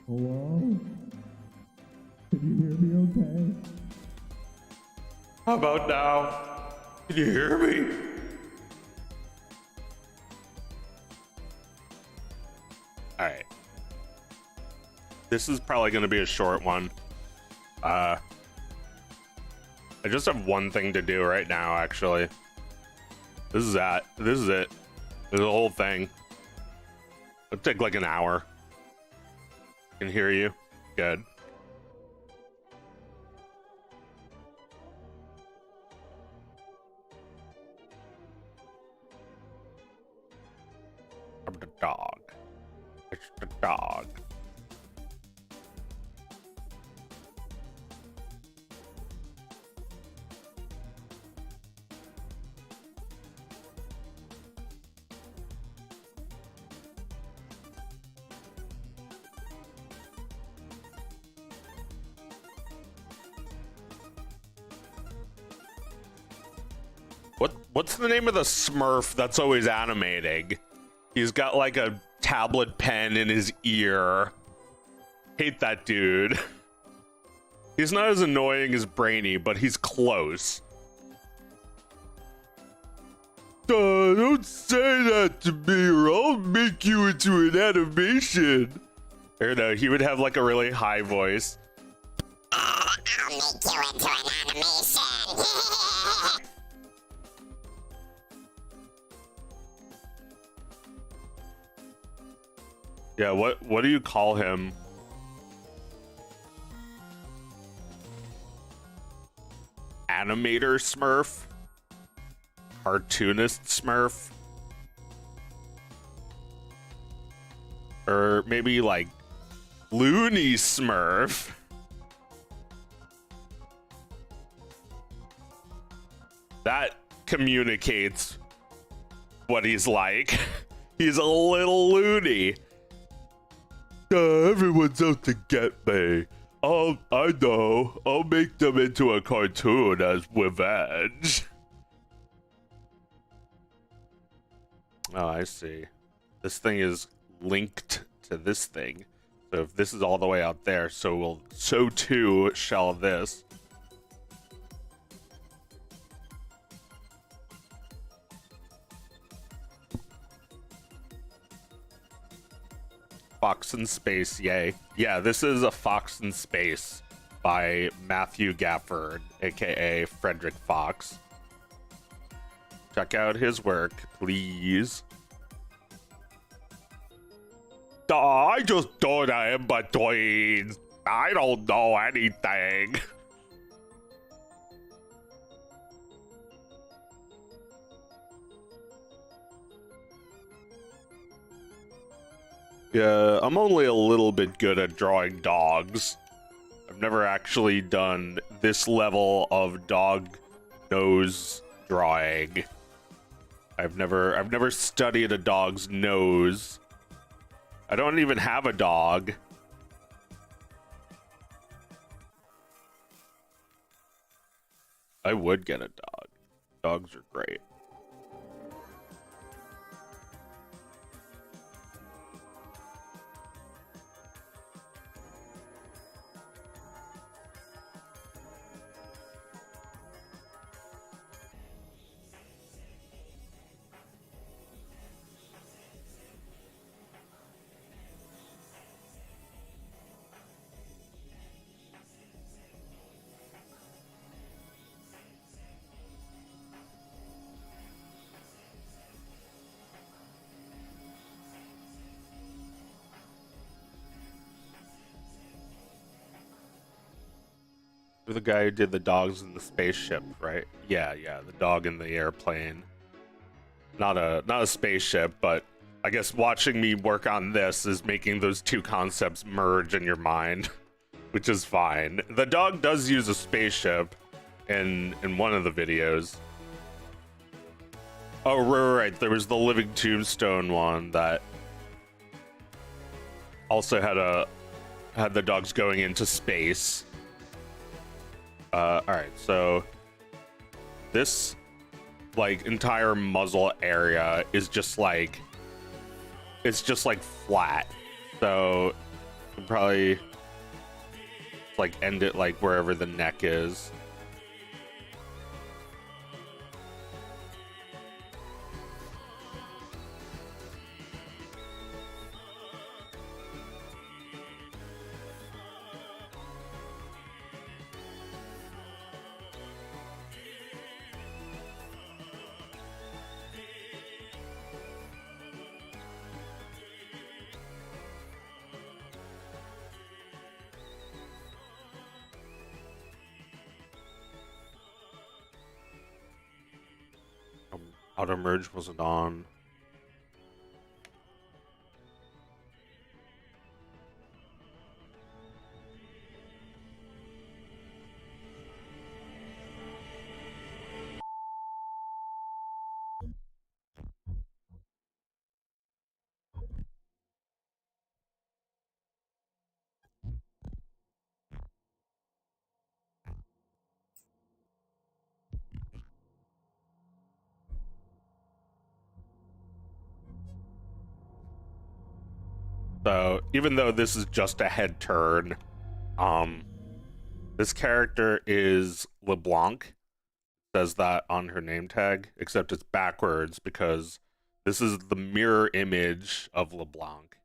Hello? Can you hear me okay? How about now? Can you hear me? All right. This is probably going to be a short one. I just have one thing to do right now, actually. This is it. This is the whole thing. It'll take like an hour. Can hear you. Good. I'm the dog. It's the dog. What's the name of the Smurf that's always animating? He's got like a tablet pen in his ear. Hate that dude. He's not as annoying as Brainy, but he's close. Don't say that to me or I'll make you into an animation. Or no, he would have like a really high voice. I'll make you into an animation. Yeah, what do you call him? Animator Smurf? Cartoonist Smurf? Or maybe like Looney Smurf? That communicates what he's like. He's a little loony. Everyone's out to get me. I know. I'll make them into a cartoon as revenge. Oh, I see. This thing is linked to this thing. So if this is all the way out there, so too shall this. Fox in Space, yay. Yeah, this is a Fox in Space by Matthew Gafford, aka Frederick Fox. Check out his work, please. I just don't know in between. I don't know anything. Yeah, I'm only a little bit good at drawing dogs. I've never actually done this level of dog nose drawing. I've never studied a dog's nose. I don't even have a dog. I would get a dog. Dogs are great. You're the guy who did the dogs in the spaceship, right? Yeah, the dog in the airplane. Not a spaceship, but I guess watching me work on this is making those two concepts merge in your mind, which is fine. The dog does use a spaceship in one of the videos. Oh, right. There was the Living Tombstone one that also had the dogs going into space. All right, so this like entire muzzle area is just like, it's just like flat. So Could probably like end it like wherever the neck is. Auto merge wasn't on. So even though this is just a head turn, this character is LeBlanc. Says that on her name tag, except it's backwards because this is the mirror image of LeBlanc.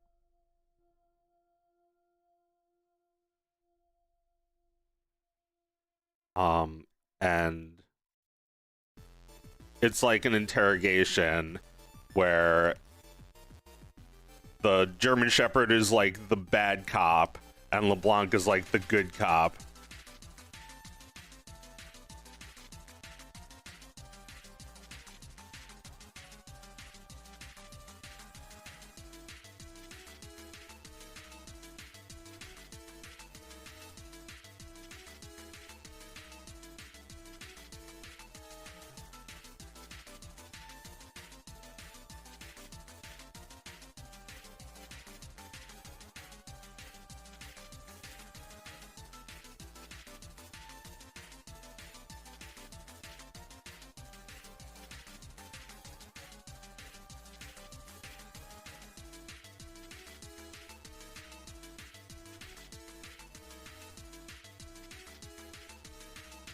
And it's like an interrogation where the German Shepherd is like the bad cop and LeBlanc is like the good cop.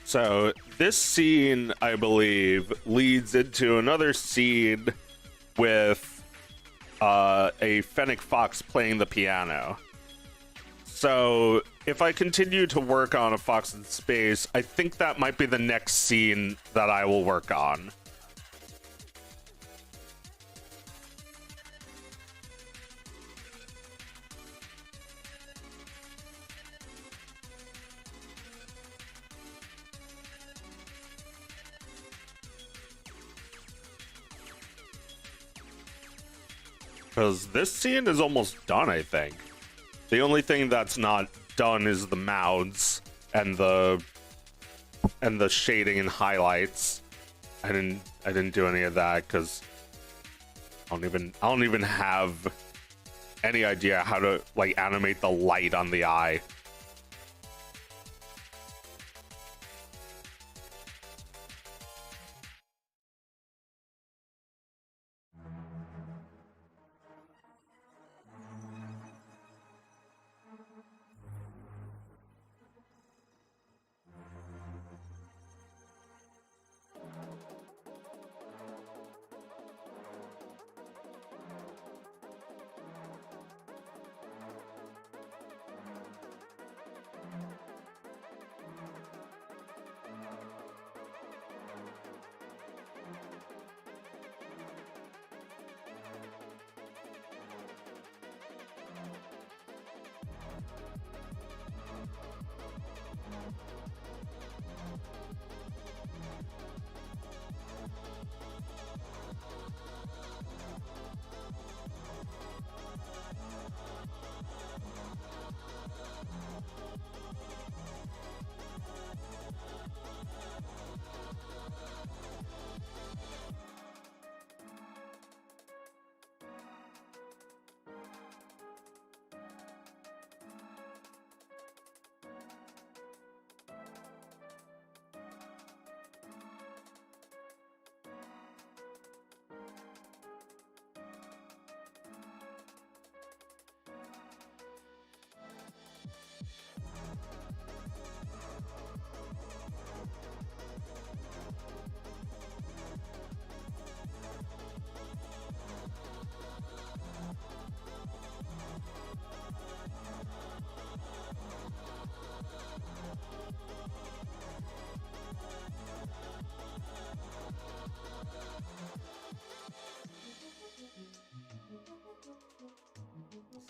So this scene, I believe, leads into another scene with a Fennec Fox playing the piano. So if I continue to work on A Fox in Space, I think that might be the next scene that I will work on. Because this scene is almost done, I think. The only thing that's not done is the mouths and the shading and highlights. I didn't do any of that because I don't even have any idea how to like animate the light on the eye.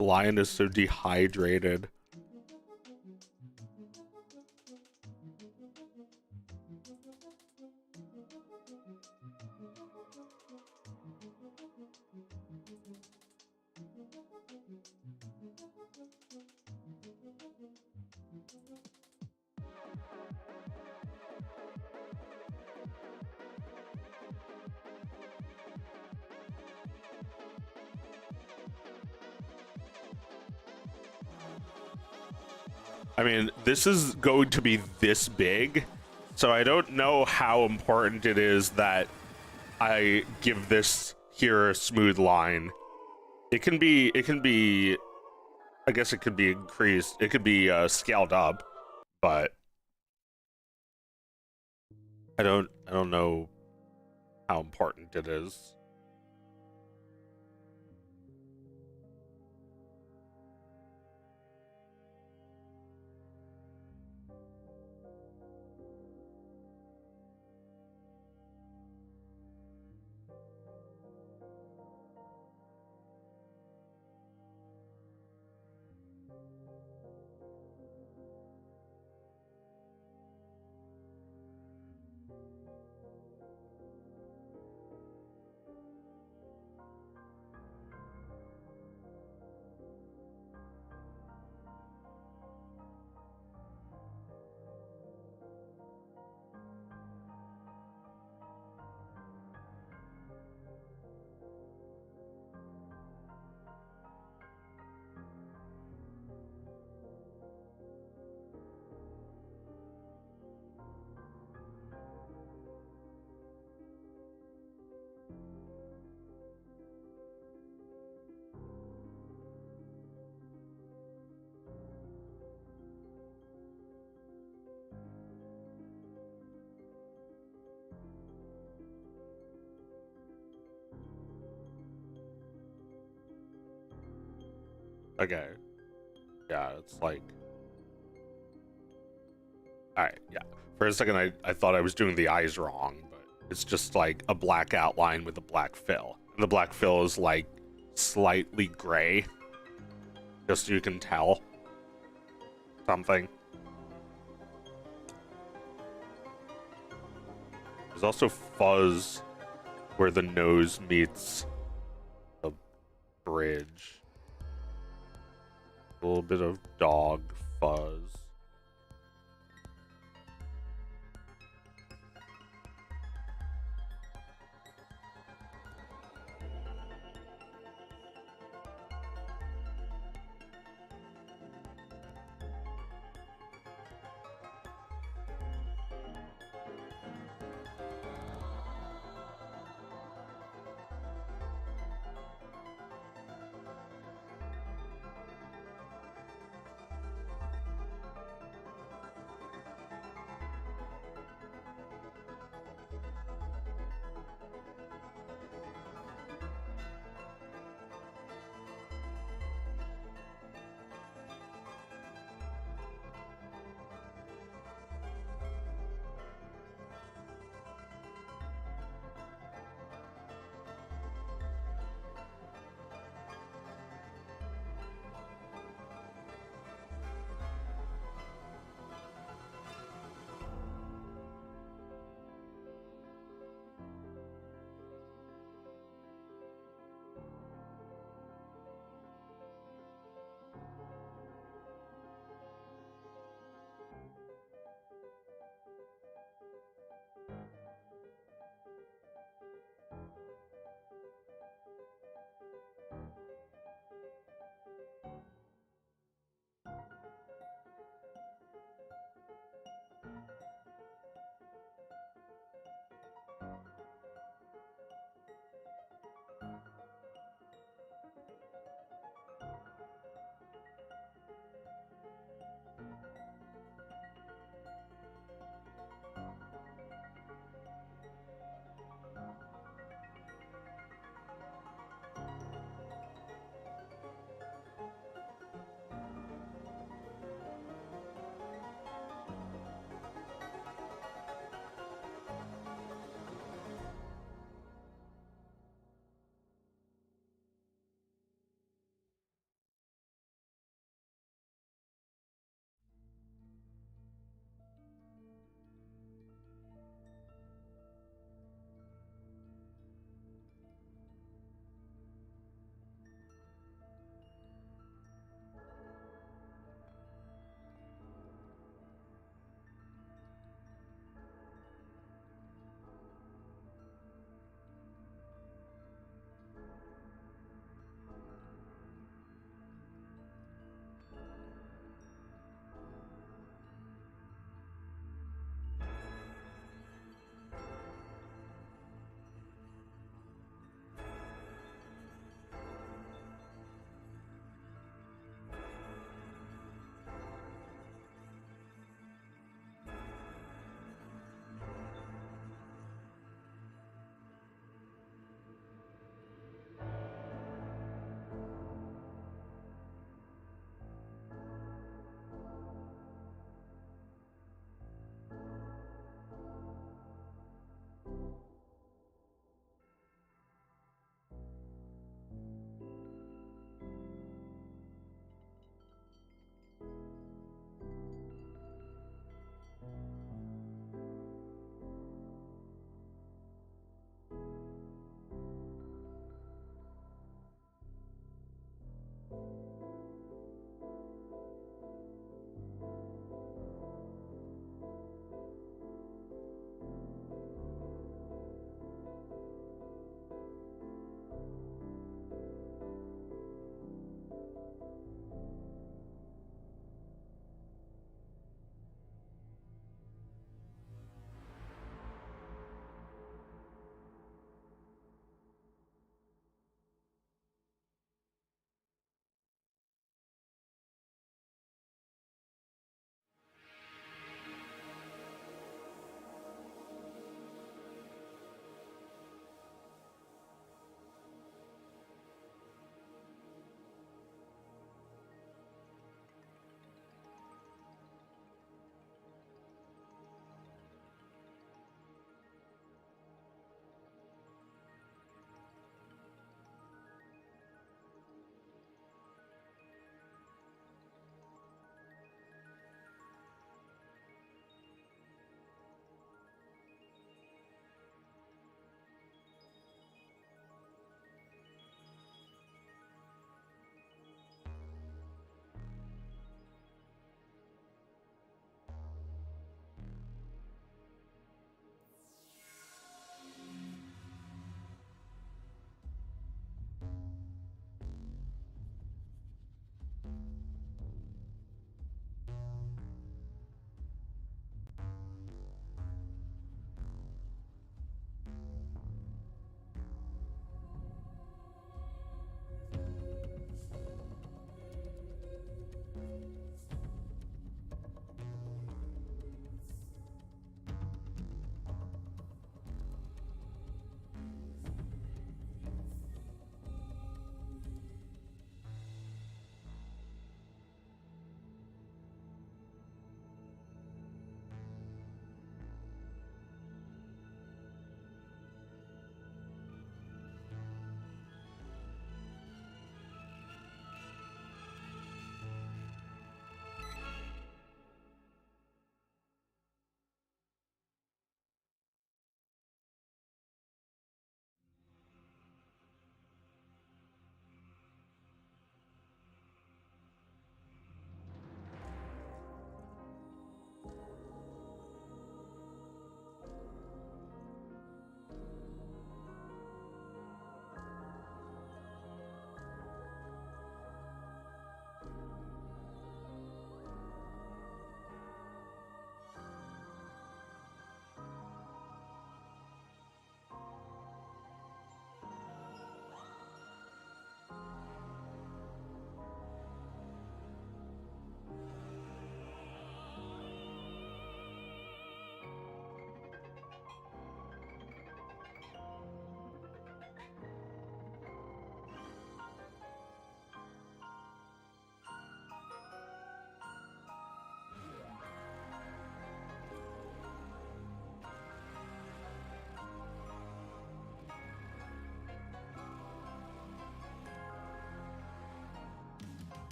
lion is so dehydrated. I mean, this is going to be this big, so I don't know how important it is that I give this here a smooth line. It can be, I guess it could be increased, it could be scaled up, but I don't know how important it is. Okay. Yeah, it's like... Alright, yeah. For a second, I thought I was doing the eyes wrong, but it's just like a black outline with a black fill. And the black fill is like slightly gray, just so you can tell something. There's also fuzz where the nose meets the bridge. A little bit of dog fuzz.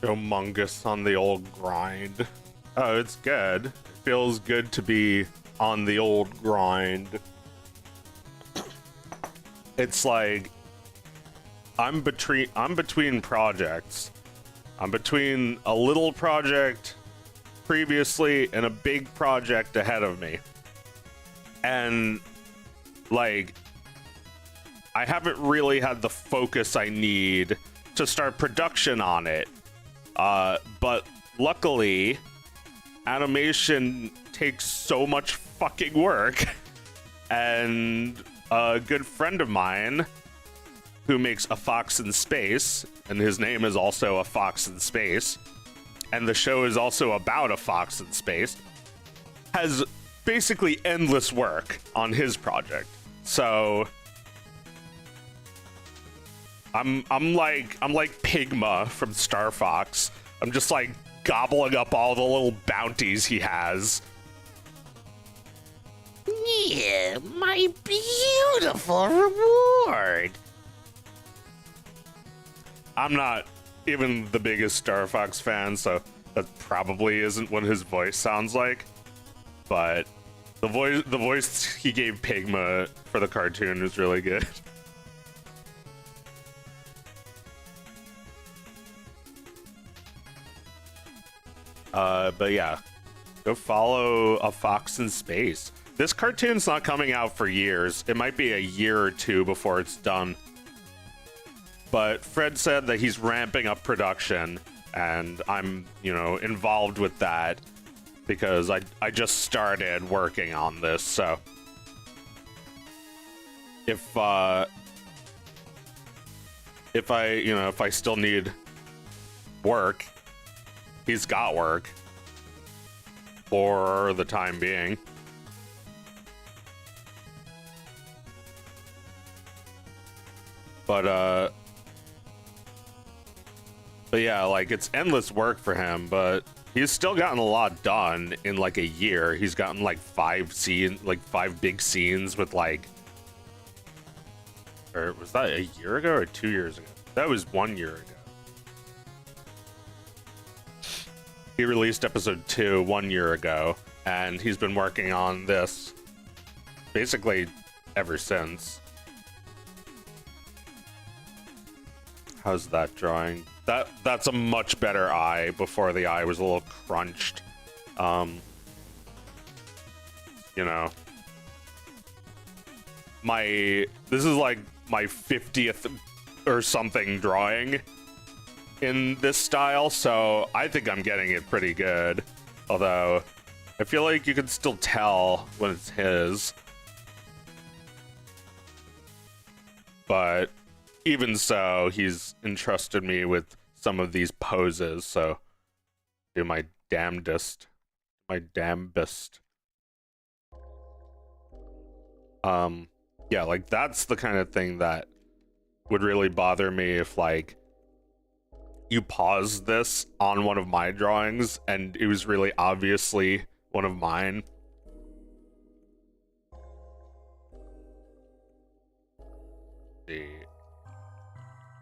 Humongous on the old grind. Oh, it's good. It feels good to be on the old grind. It's like I'm between projects. I'm between a little project previously and a big project ahead of me. And like I haven't really had the focus I need to start production on it. But luckily, animation takes so much fucking work. And a good friend of mine who makes A Fox in Space, and his name is also A Fox in Space, and the show is also about a fox in space, has basically endless work on his project. So I'm like Pigma from Star Fox. I'm just like gobbling up all the little bounties he has. Yeah, my beautiful reward. I'm not even the biggest Star Fox fan, so that probably isn't what his voice sounds like. But the voice he gave Pigma for the cartoon was really good. But yeah, go follow A Fox in Space. This cartoon's not coming out for years. It might be a year or two before it's done. But Fred said that he's ramping up production, and I'm, you know, involved with that because I just started working on this. So if I still need work, he's got work for the time being. But yeah, like, it's endless work for him, but he's still gotten a lot done in like a year. He's gotten like 5 big scenes with like, or was that a year ago or 2 years ago? That was 1 year ago. He released episode 2 1 year ago, and he's been working on this basically ever since. How's that drawing? That's a much better eye. Before, the eye was a little crunched. You know, this is like my 50th or something drawing in this style, so I think I'm getting it pretty good. Although I feel like you can still tell when it's his. But even so, he's entrusted me with some of these poses, so do my damnedest. Yeah, like, that's the kind of thing that would really bother me if, like, you pause this on one of my drawings and it was really obviously one of mine. See.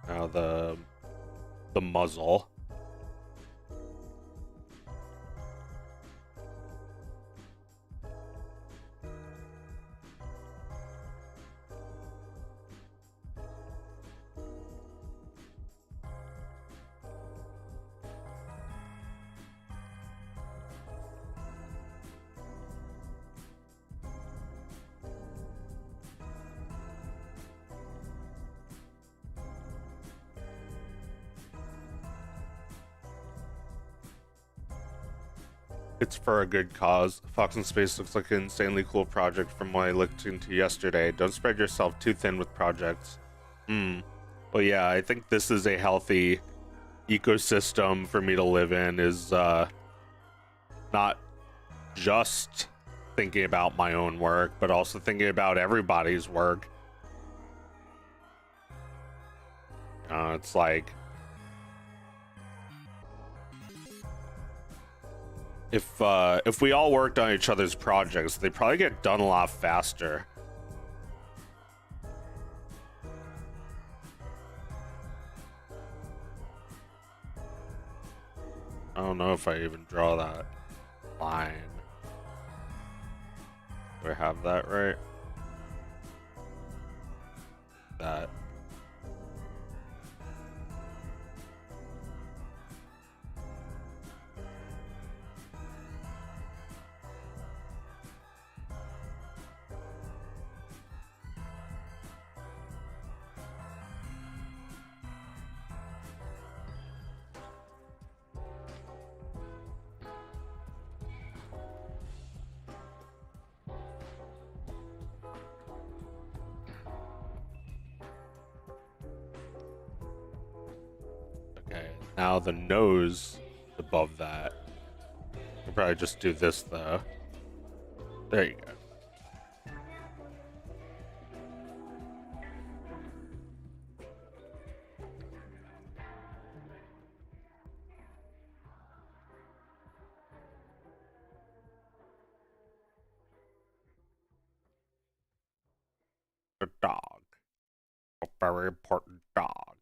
Now the muzzle. It's for a good cause. Fox in Space looks like an insanely cool project from what I looked into yesterday. Don't spread yourself too thin with projects. Well, yeah, I think this is a healthy ecosystem for me to live in, is not just thinking about my own work, but also thinking about everybody's work. It's like, if we all worked on each other's projects, they'd probably get done a lot faster. I don't know if I even draw that line. Do I have that right? That. Okay, now the nose above that. I'll probably just do this though. There you go. A dog. A very important dog.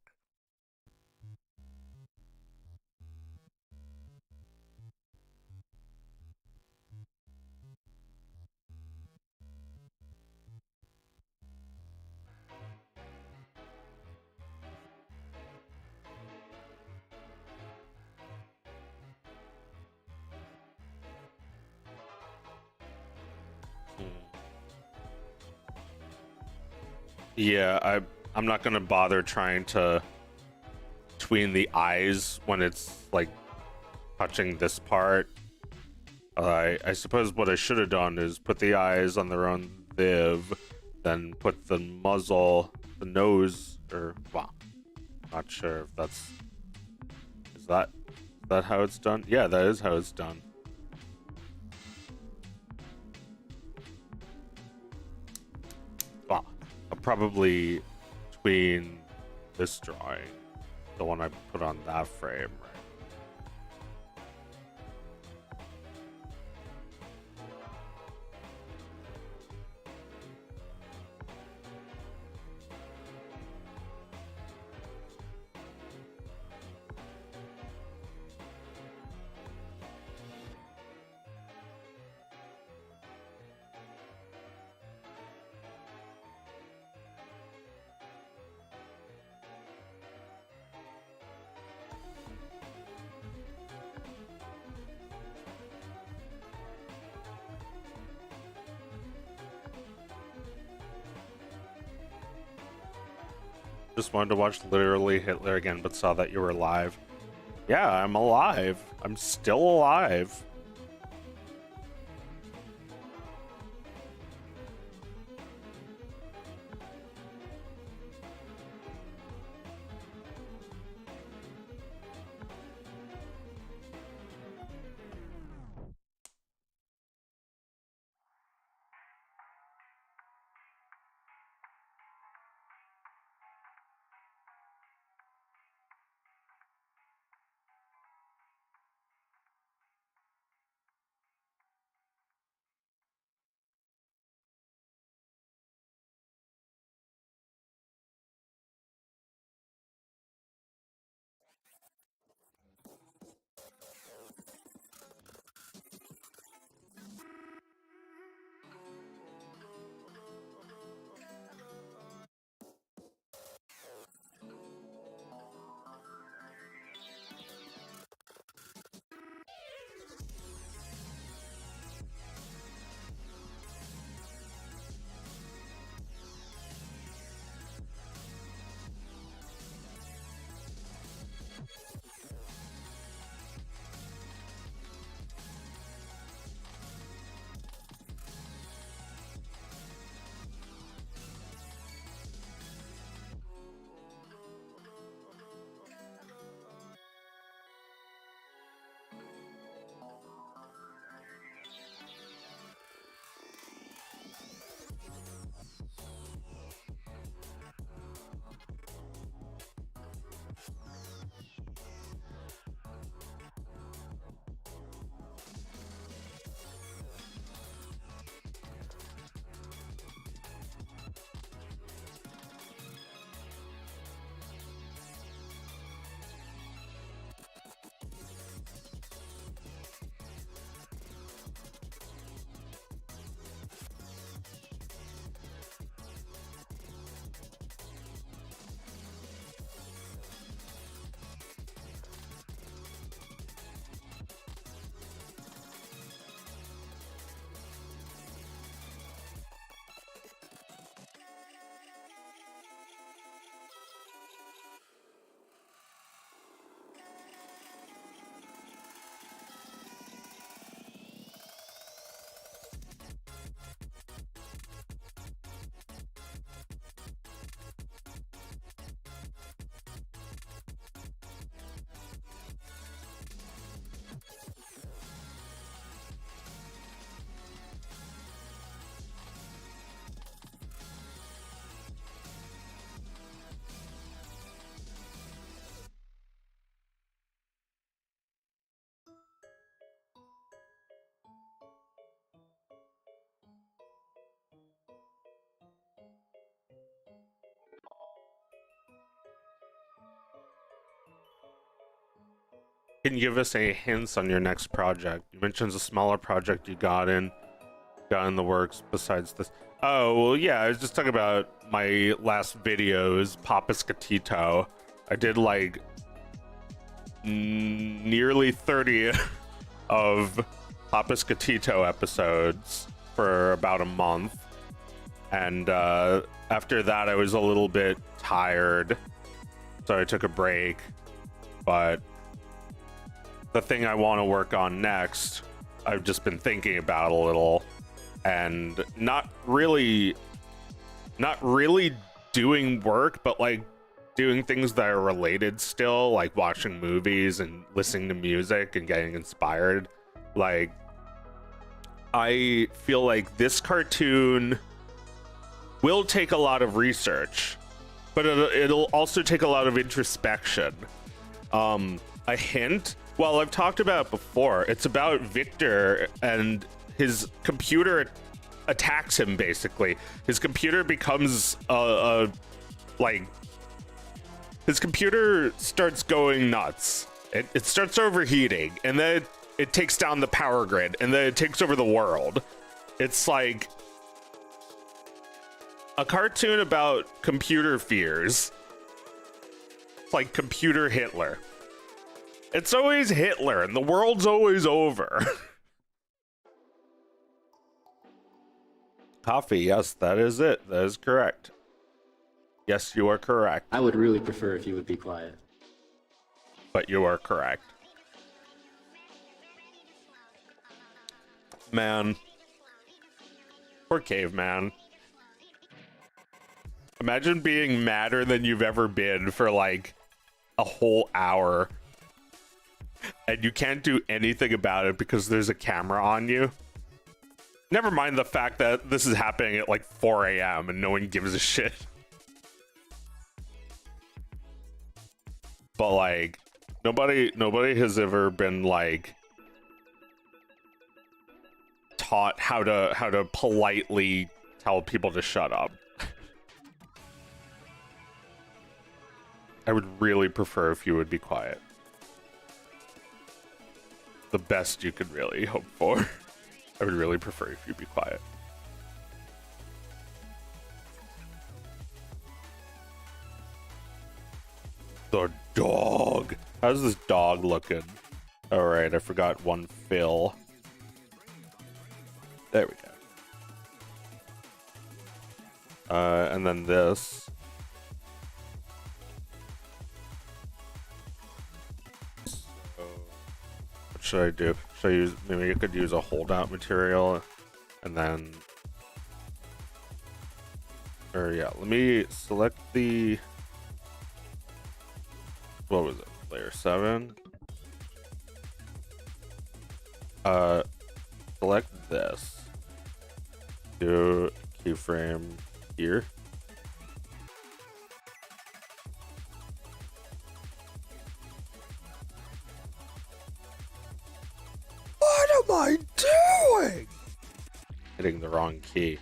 Yeah, I'm not gonna bother trying to tween the eyes when it's like touching this part. I suppose what I should have done is put the eyes on their own viv, then put the muzzle, the nose, or well, not sure if that's is that how it's done? Yeah, that is how it's done. Well, I'll probably tween this drawing, the one I put on that frame, right? Just wanted to watch literally Hitler again, but saw that you were alive. Yeah, I'm alive. I'm still alive. Can you give us any hints on your next project? You mentioned a smaller project you got in the works besides this. Oh, well, yeah, I was just talking about my last videos, Papa Scatito. I did like nearly 30 of Papa Scatito episodes for about a month. And after that, I was a little bit tired, so I took a break. But the thing I want to work on next, I've just been thinking about a little, and not really doing work, but like doing things that are related still, like watching movies and listening to music and getting inspired. Like, I feel like this cartoon will take a lot of research, but it'll also take a lot of introspection. A hint, well, I've talked about it before, it's about Victor, and his computer attacks him. Basically his computer becomes his computer starts going nuts. It starts overheating, and then it takes down the power grid, and then it takes over the world. It's like a cartoon about computer fears. It's like computer Hitler. It's always Hitler, and the world's always over. Coffee, yes, that is it. That is correct. Yes, you are correct. I would really prefer if you would be quiet. But you are correct. Man. Poor caveman. Imagine being madder than you've ever been for like a whole hour, and you can't do anything about it because there's a camera on you. Never mind the fact that this is happening at like 4 a.m. and no one gives a shit. But like, nobody has ever been like taught how to politely tell people to shut up. I would really prefer if you would be quiet. The best you could really hope for. I would really prefer if you'd be quiet. The dog. How's this dog looking? All right, I forgot one fill. There we go. And then this. So, what should I do? Should I use? Maybe I could use a holdout material, and then. Or yeah, let me select the. What was it? Layer 7. Select this. Do keyframe here. What am I doing? Hitting the wrong key.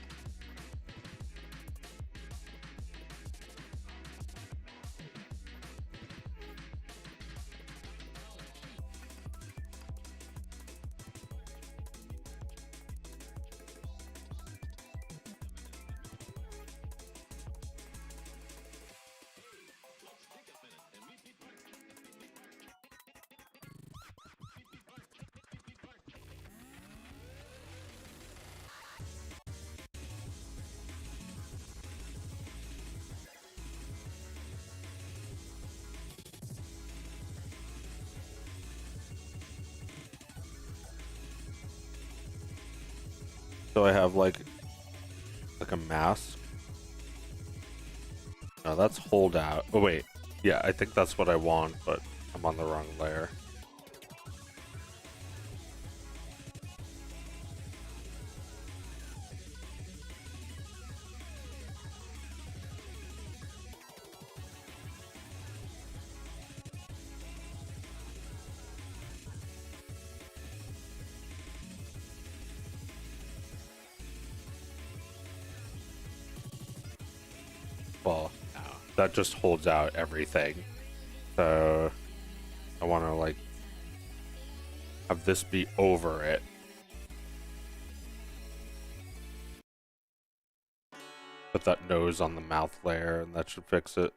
So I have like a mask. No, that's holdout. Oh wait, yeah, I think that's what I want, but I'm on the wrong layer. Well, no, that just holds out everything. So I want to like have this be over it. Put that nose on the mouth layer, and that should fix it.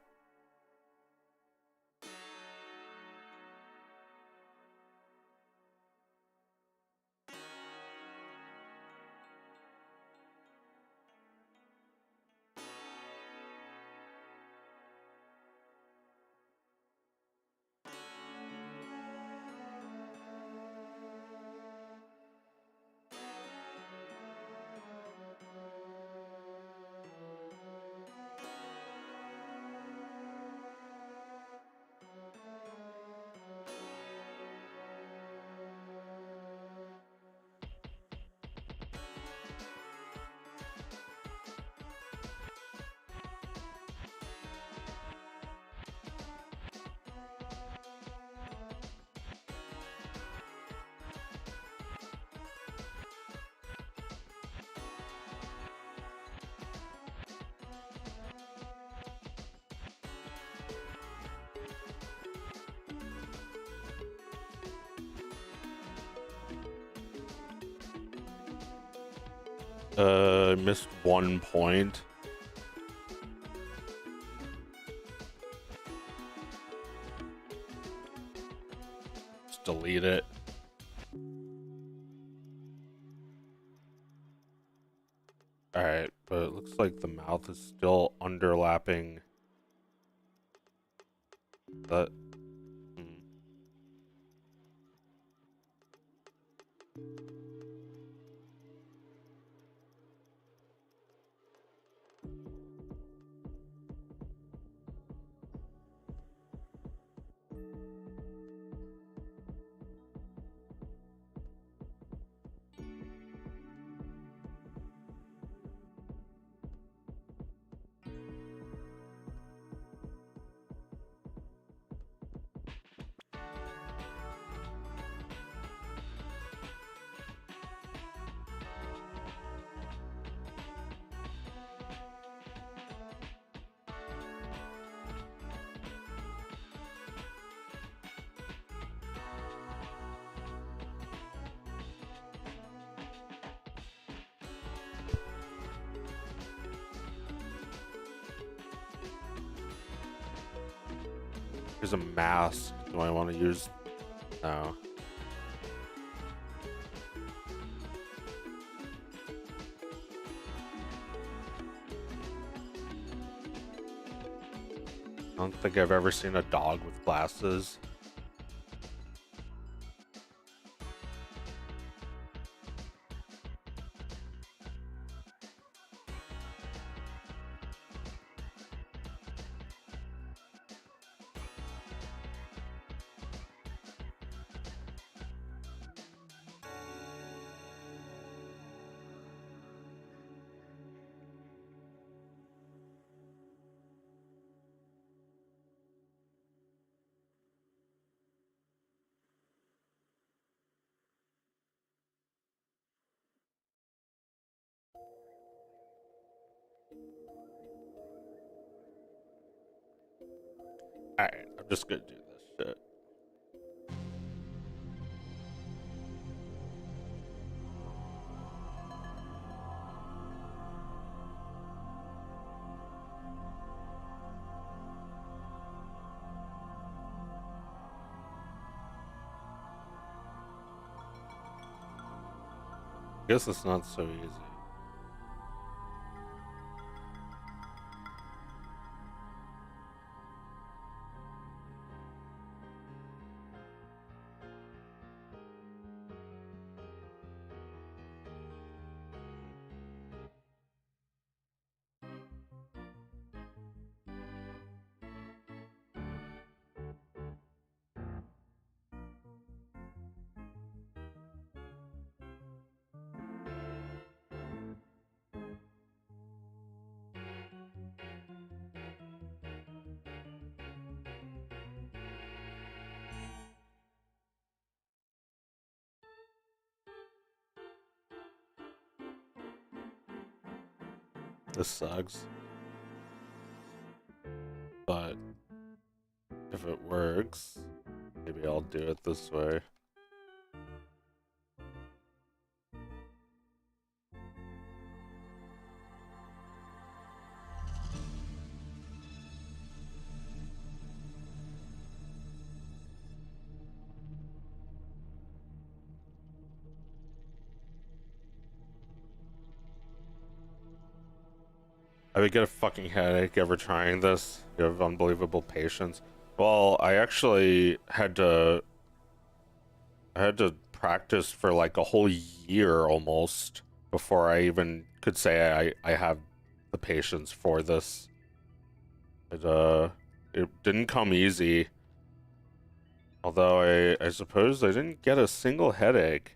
I missed 1 point. Just delete it. Alright, but it looks like the mouth is still underlapping that. Here's a mask. Do I want to use? No. I don't think I've ever seen a dog with glasses. Alright, I'm just gonna do this shit. Guess it's not so easy. This sucks. But if it works, maybe I'll do it this way. I would get a fucking headache ever trying this. You have unbelievable patience. Well, I actually had to practice for like a whole year almost before I even could say I have the patience for this. It didn't come easy. Although I suppose I didn't get a single headache.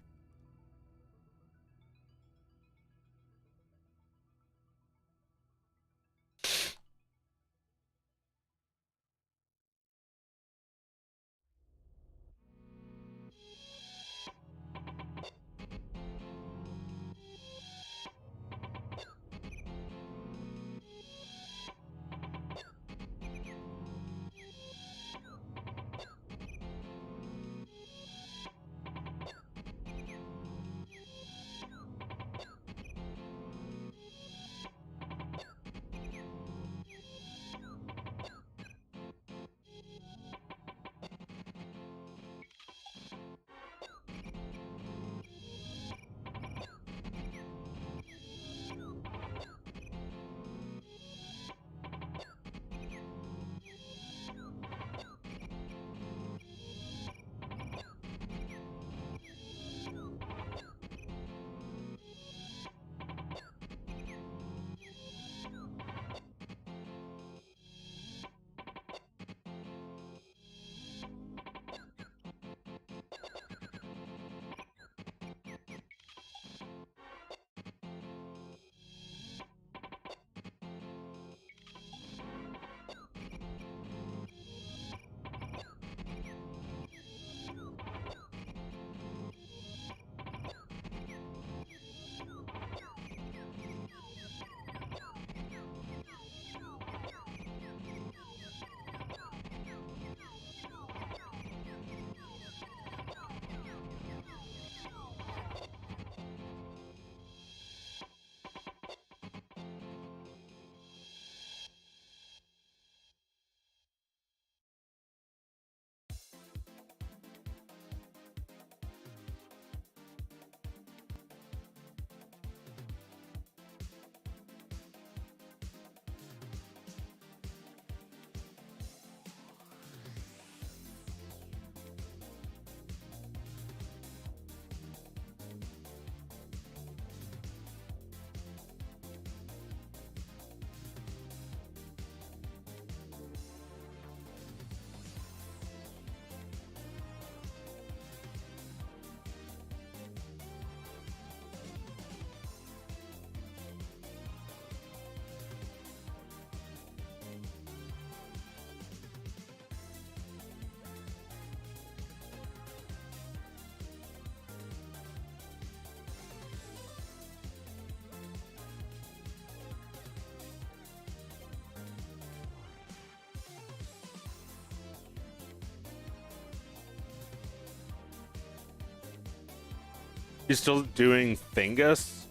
You still doing Thingus?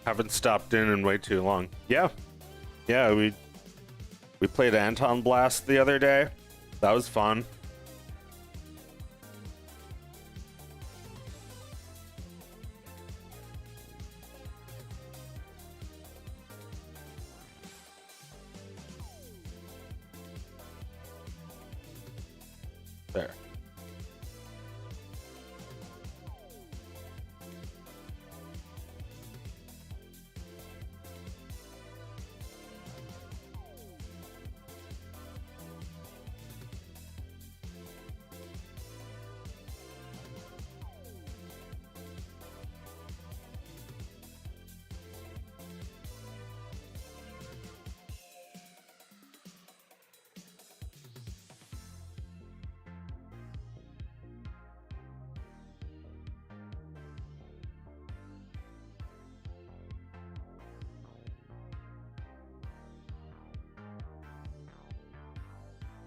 Haven't stopped in way too long. Yeah. Yeah, we played Anton Blast the other day. That was fun. There.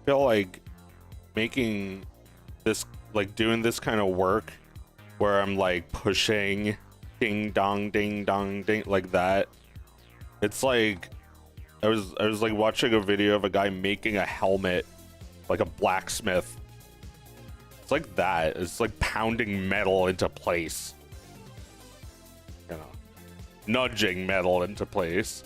Feel like making this, like doing this kind of work where I'm like pushing ding dong ding like that. It's like I was like watching a video of a guy making a helmet, like a blacksmith. It's like that. It's like pounding metal into place. You know. nudging metal into place.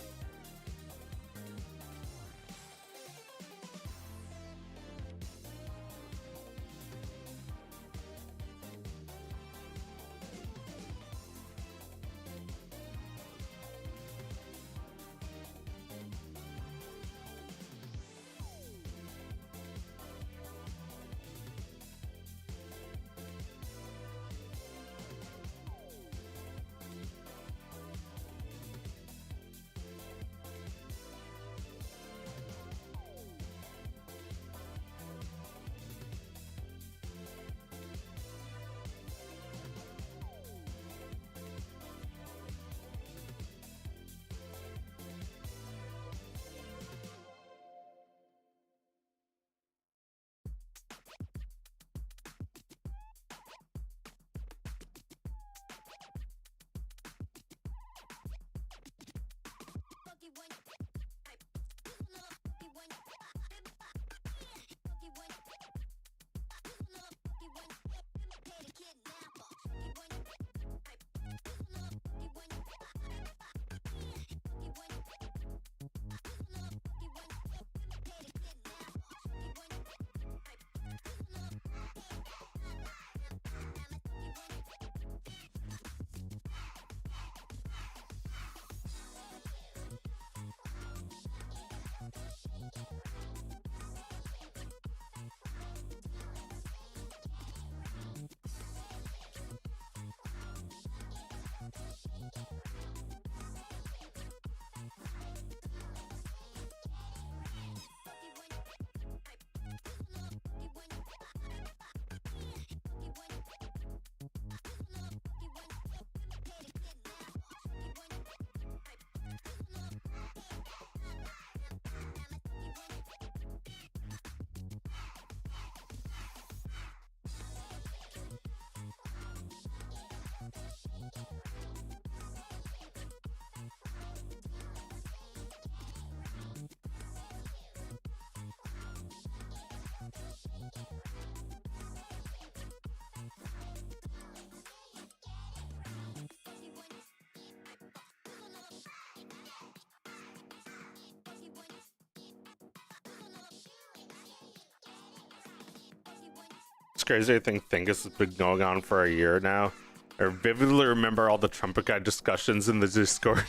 It's crazy. I think Thingus has been going on for a year now. I vividly remember all the Trumpet Guy discussions in the Discord.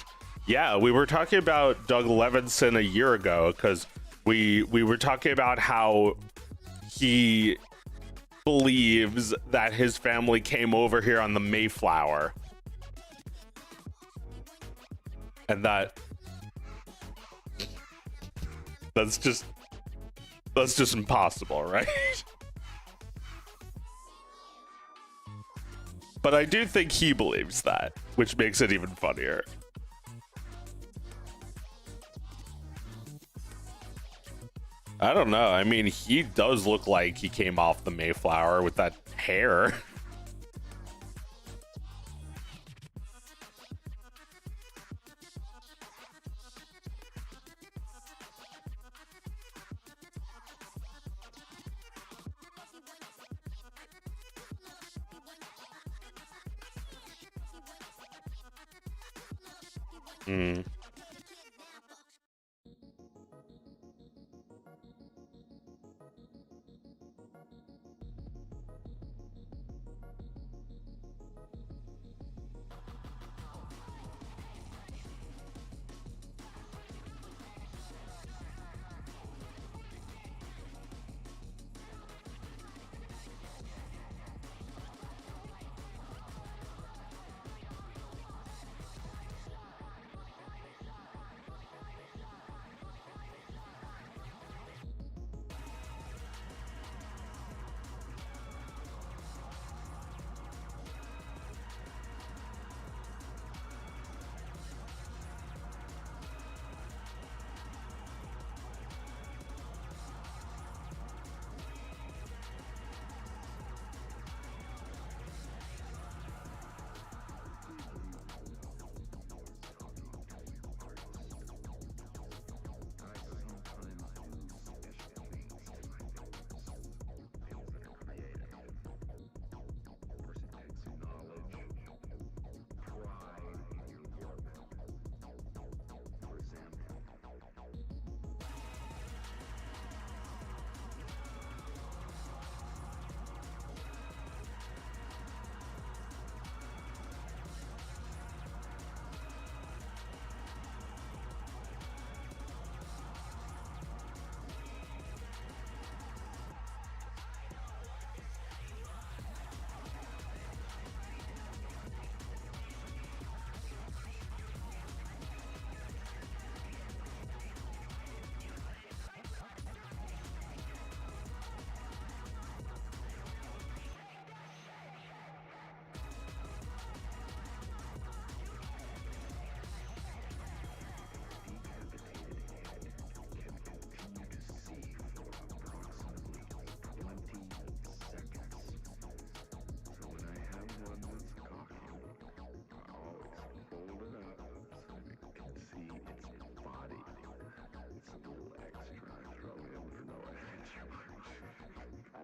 Yeah, we were talking about Doug Levinson a year ago because we were talking about how he believes that his family came over here on the Mayflower. And that's just impossible, right? But I do think he believes that, which makes it even funnier. I don't know. I mean, he does look like he came off the Mayflower with that hair. Hmm.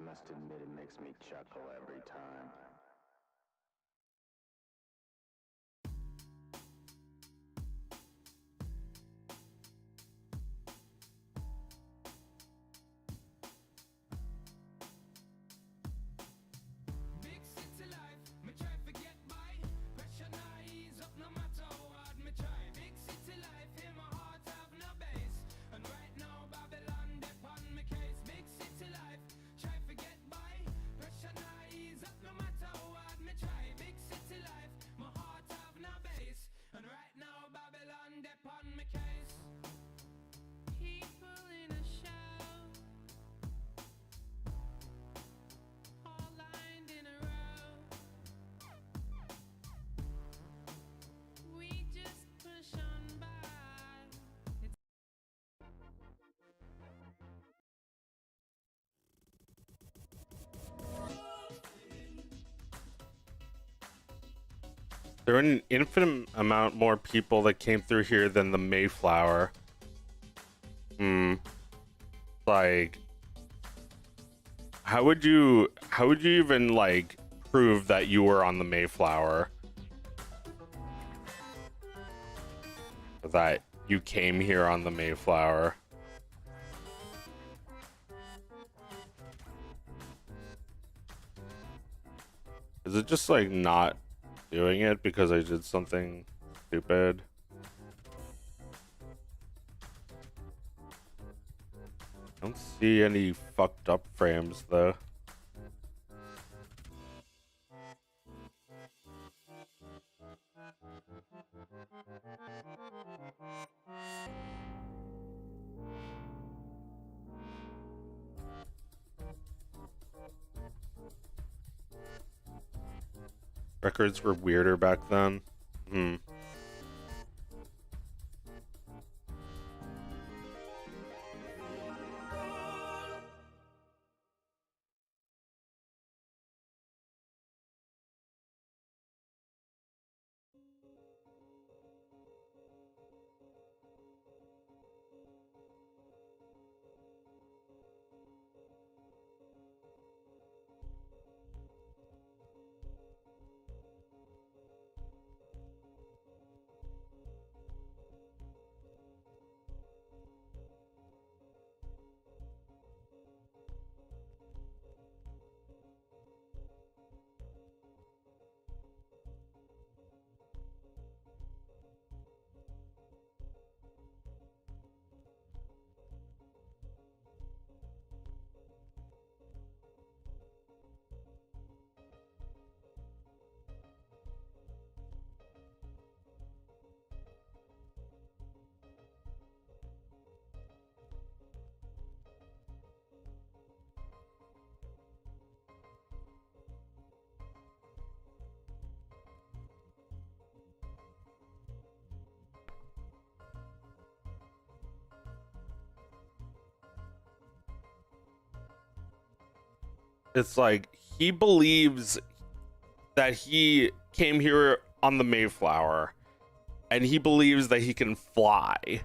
must admit it makes me chuckle every time. Big city life, me try to get by. Pressure not ease up no matter how hard me try. Big city life, in my heart have no base. And right now Babylon they on me case. Big city life, try to get by. Pressure not ease up no matter how hard me try. Big city life, my heart have no base. And right now Babylon they on me case. People in a show, all lined in a row. We just push on by. There were an infinite amount more people that came through here than the Mayflower. Like, how would you even like prove that you were on the Mayflower? That you came here on the Mayflower? Is it just like not doing it because I did something stupid? I don't see any fucked up frames though. Records were weirder back then. It's like he believes that he came here on the Mayflower and he believes that he can fly.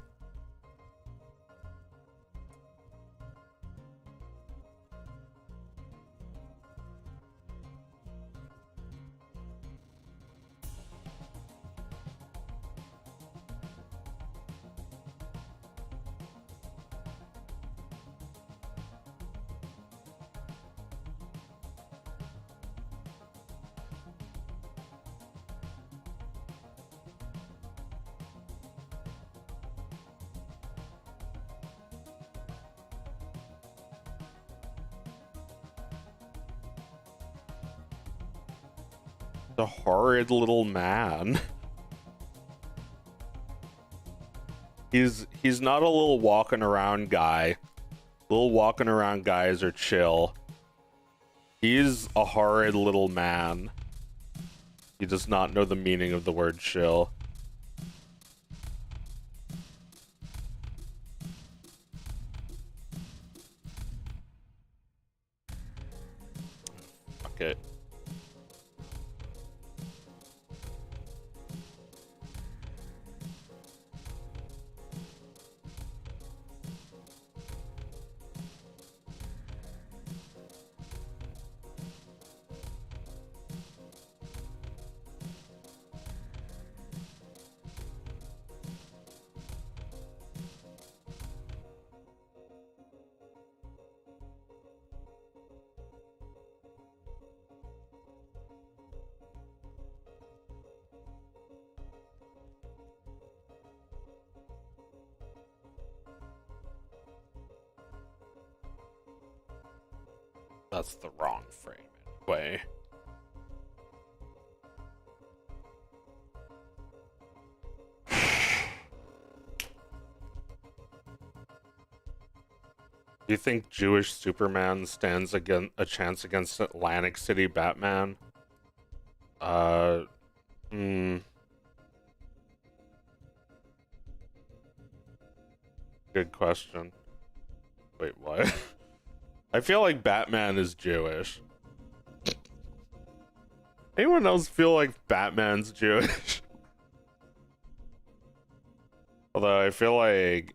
The horrid little man. He's not a little walking around guy. Little walking around guys are chill. He's a horrid little man. He does not know the meaning of the word chill. Fuck it. That's the wrong frame anyway. Do you think Jewish Superman stands a chance against Atlantic City Batman? Good question. Wait, what? I feel like Batman is Jewish. Anyone else feel like Batman's Jewish? Although I feel like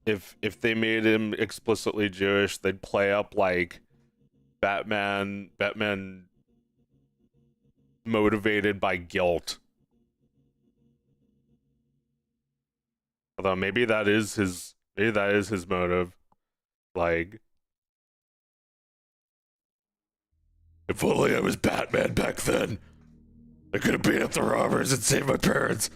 if they made him explicitly Jewish, they'd play up like Batman motivated by guilt. Although maybe that is his motive. Like, if only I was Batman back then, I could have beat up the robbers and saved my parents.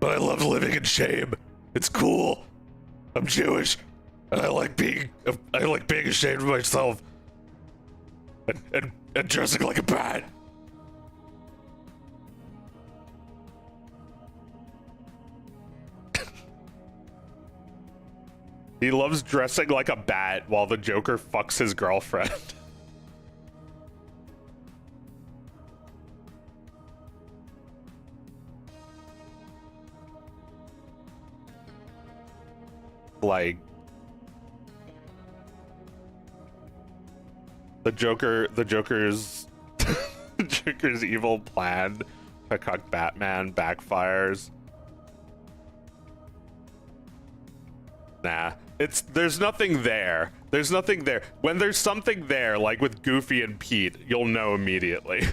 But I love living in shame. It's cool. I'm Jewish, and I like being ashamed of myself, and dressing like a bat. He loves dressing like a bat while the Joker fucks his girlfriend. Like, the Joker's evil plan to cuck Batman backfires. Nah, there's nothing there. There's nothing there. When there's something there, like with Goofy and Pete, you'll know immediately.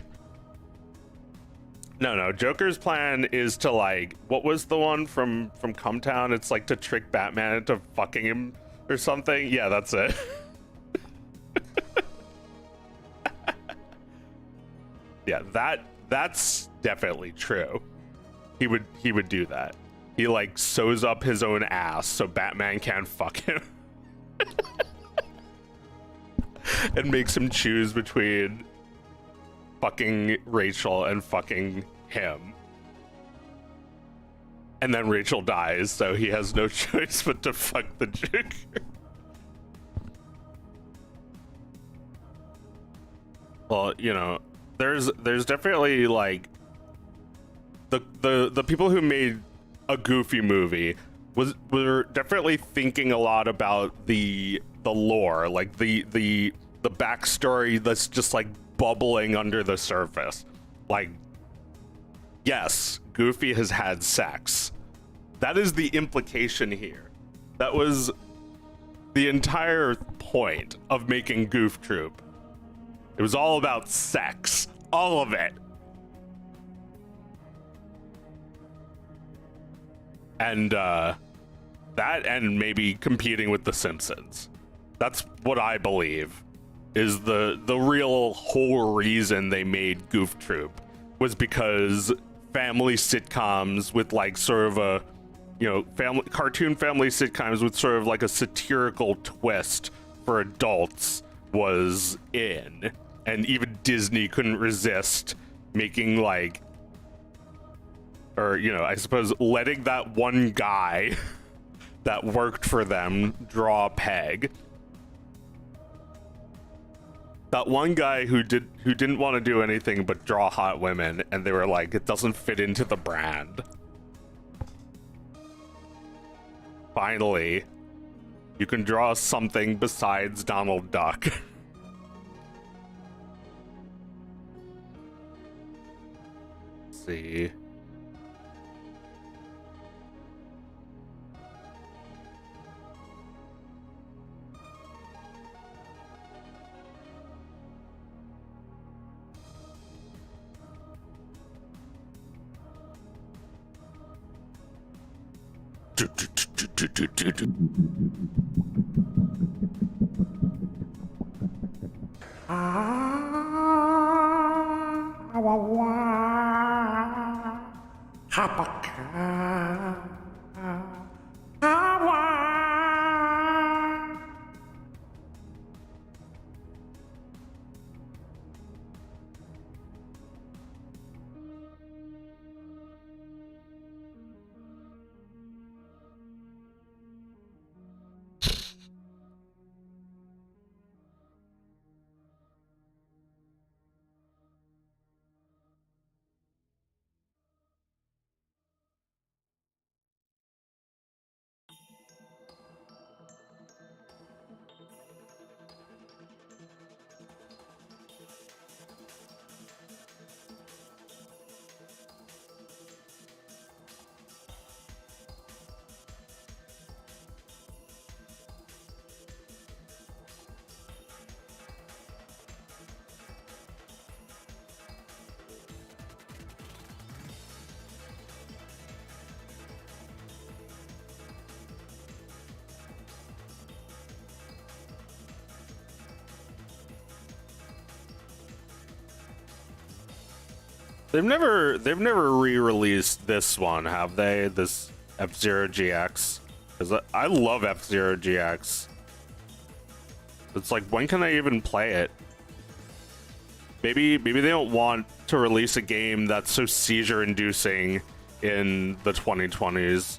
No, Joker's plan is to, like, what was the one from Cumtown? It's like to trick Batman into fucking him or something. Yeah, that's it. Yeah, that's definitely true. He would do that. He like sews up his own ass so Batman can't fuck him. And makes him choose between fucking Rachel and fucking him. And then Rachel dies, so he has no choice but to fuck the Joker. Well, you know, there's definitely like the people who made a Goofy movie were definitely thinking a lot about the lore, like the backstory that's just like bubbling under the surface. Like, yes, Goofy has had sex. That is the implication here. That was the entire point of making Goof Troop. It was all about sex. All of it. And that, and maybe competing with The Simpsons. That's what I believe is the real whole reason they made Goof Troop, was because family sitcoms with like sort of a, you know, cartoon family sitcoms with sort of like a satirical twist for adults was in, and even Disney couldn't resist making like, or, you know, I suppose letting that one guy that worked for them draw a peg. That one guy who didn't want to do anything but draw hot women, and they were like, it doesn't fit into the brand. Finally, you can draw something besides Donald Duck. Let's see. They've never re-released this one, have they? This F-Zero GX? Because I love F-Zero GX. It's like, when can I even play it? Maybe they don't want to release a game that's so seizure-inducing in the 2020s.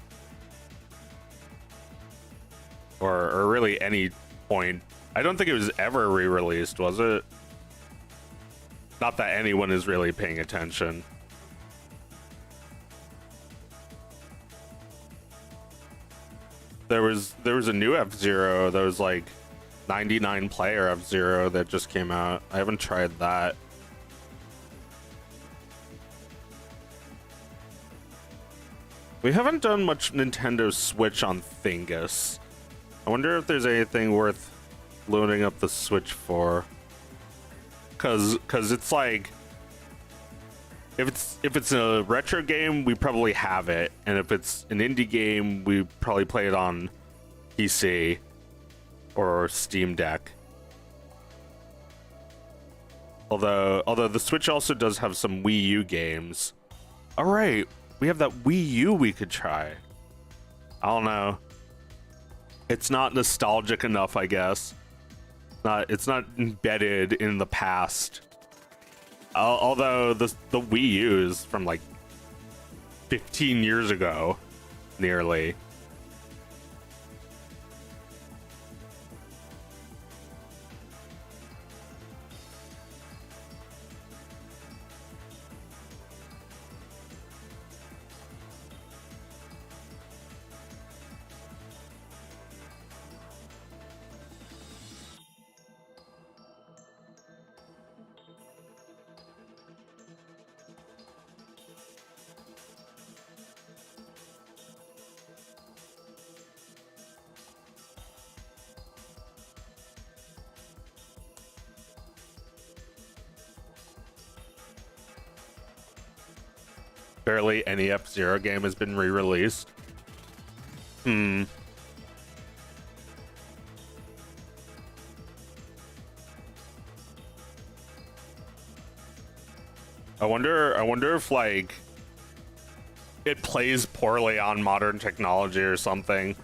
Or really any point. I don't think it was ever re-released, was it? Not that anyone is really paying attention. There was a new F-Zero that was like 99 player F-Zero that just came out. I haven't tried that. We haven't done much Nintendo Switch on Thingus. I wonder if there's anything worth loading up the Switch for. Cause it's like, if it's a retro game, we probably have it, and if it's an indie game, we probably play it on PC or Steam Deck. Although the Switch also does have some Wii U games. All right, we have that Wii U we could try. I don't know. It's not nostalgic enough, I guess. It's not embedded in the past. Although the Wii U is from like 15 years ago, nearly. Barely any F-Zero game has been re-released. I wonder if like it plays poorly on modern technology or something.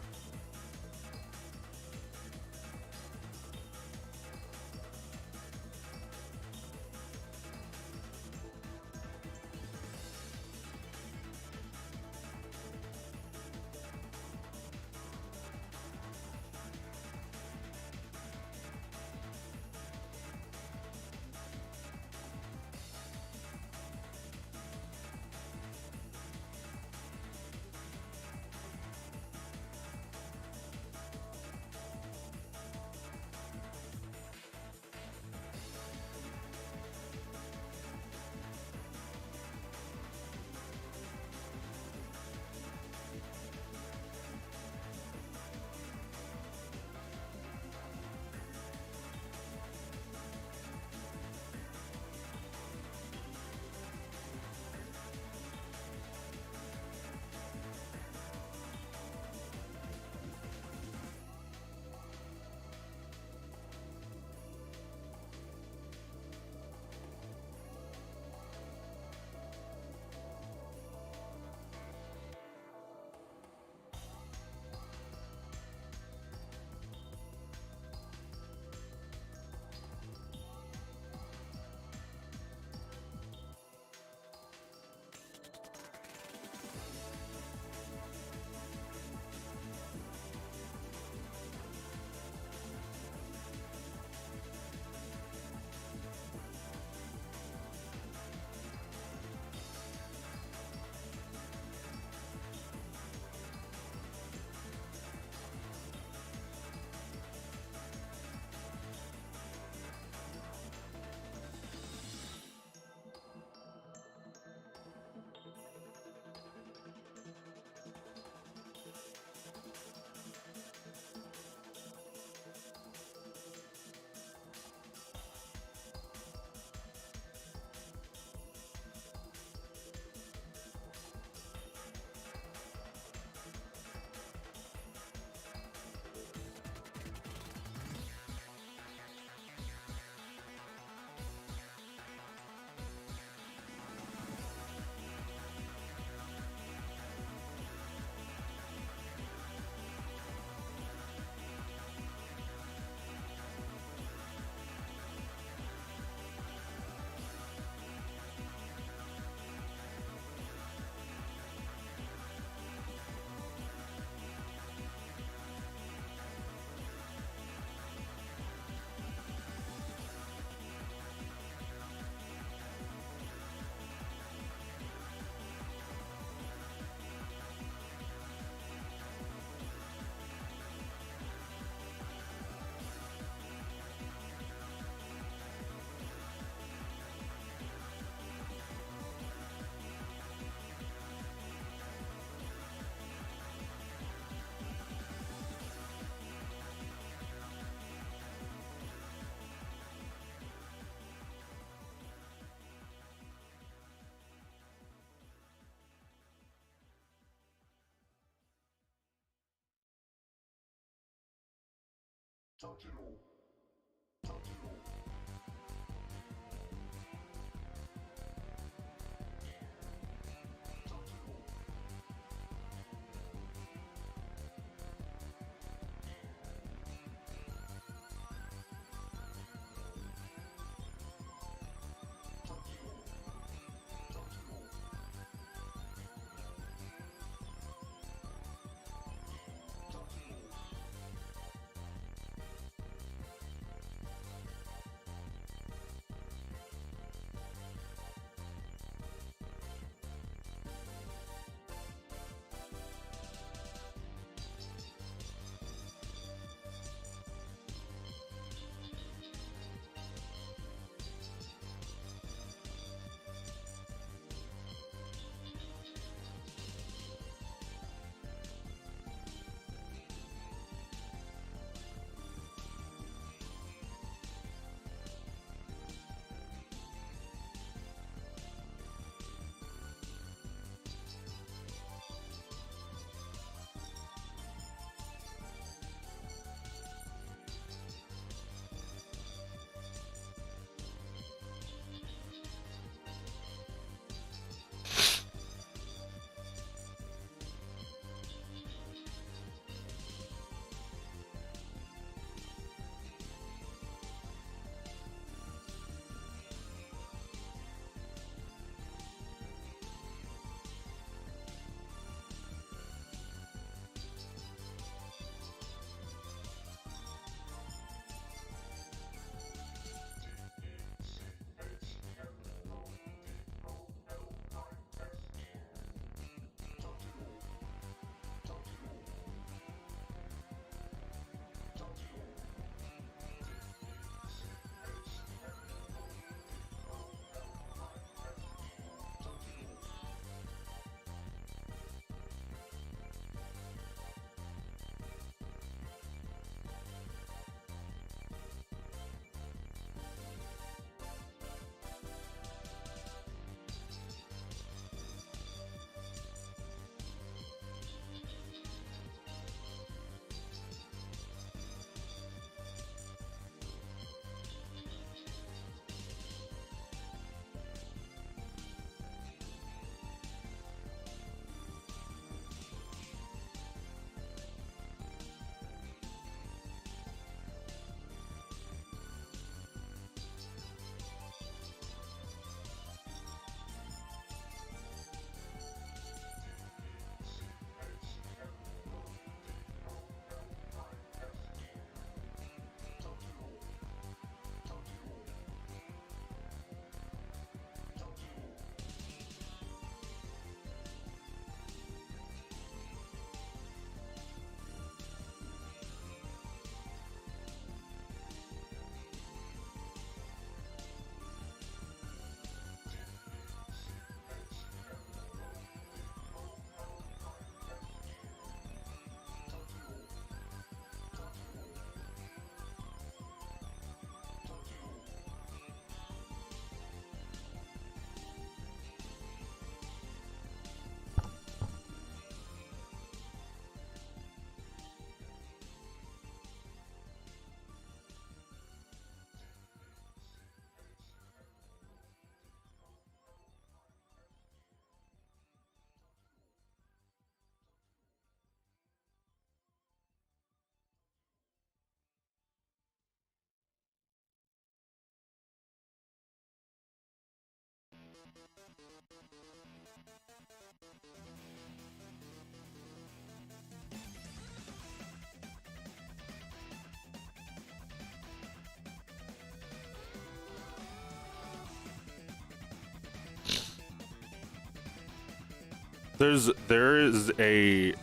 There is a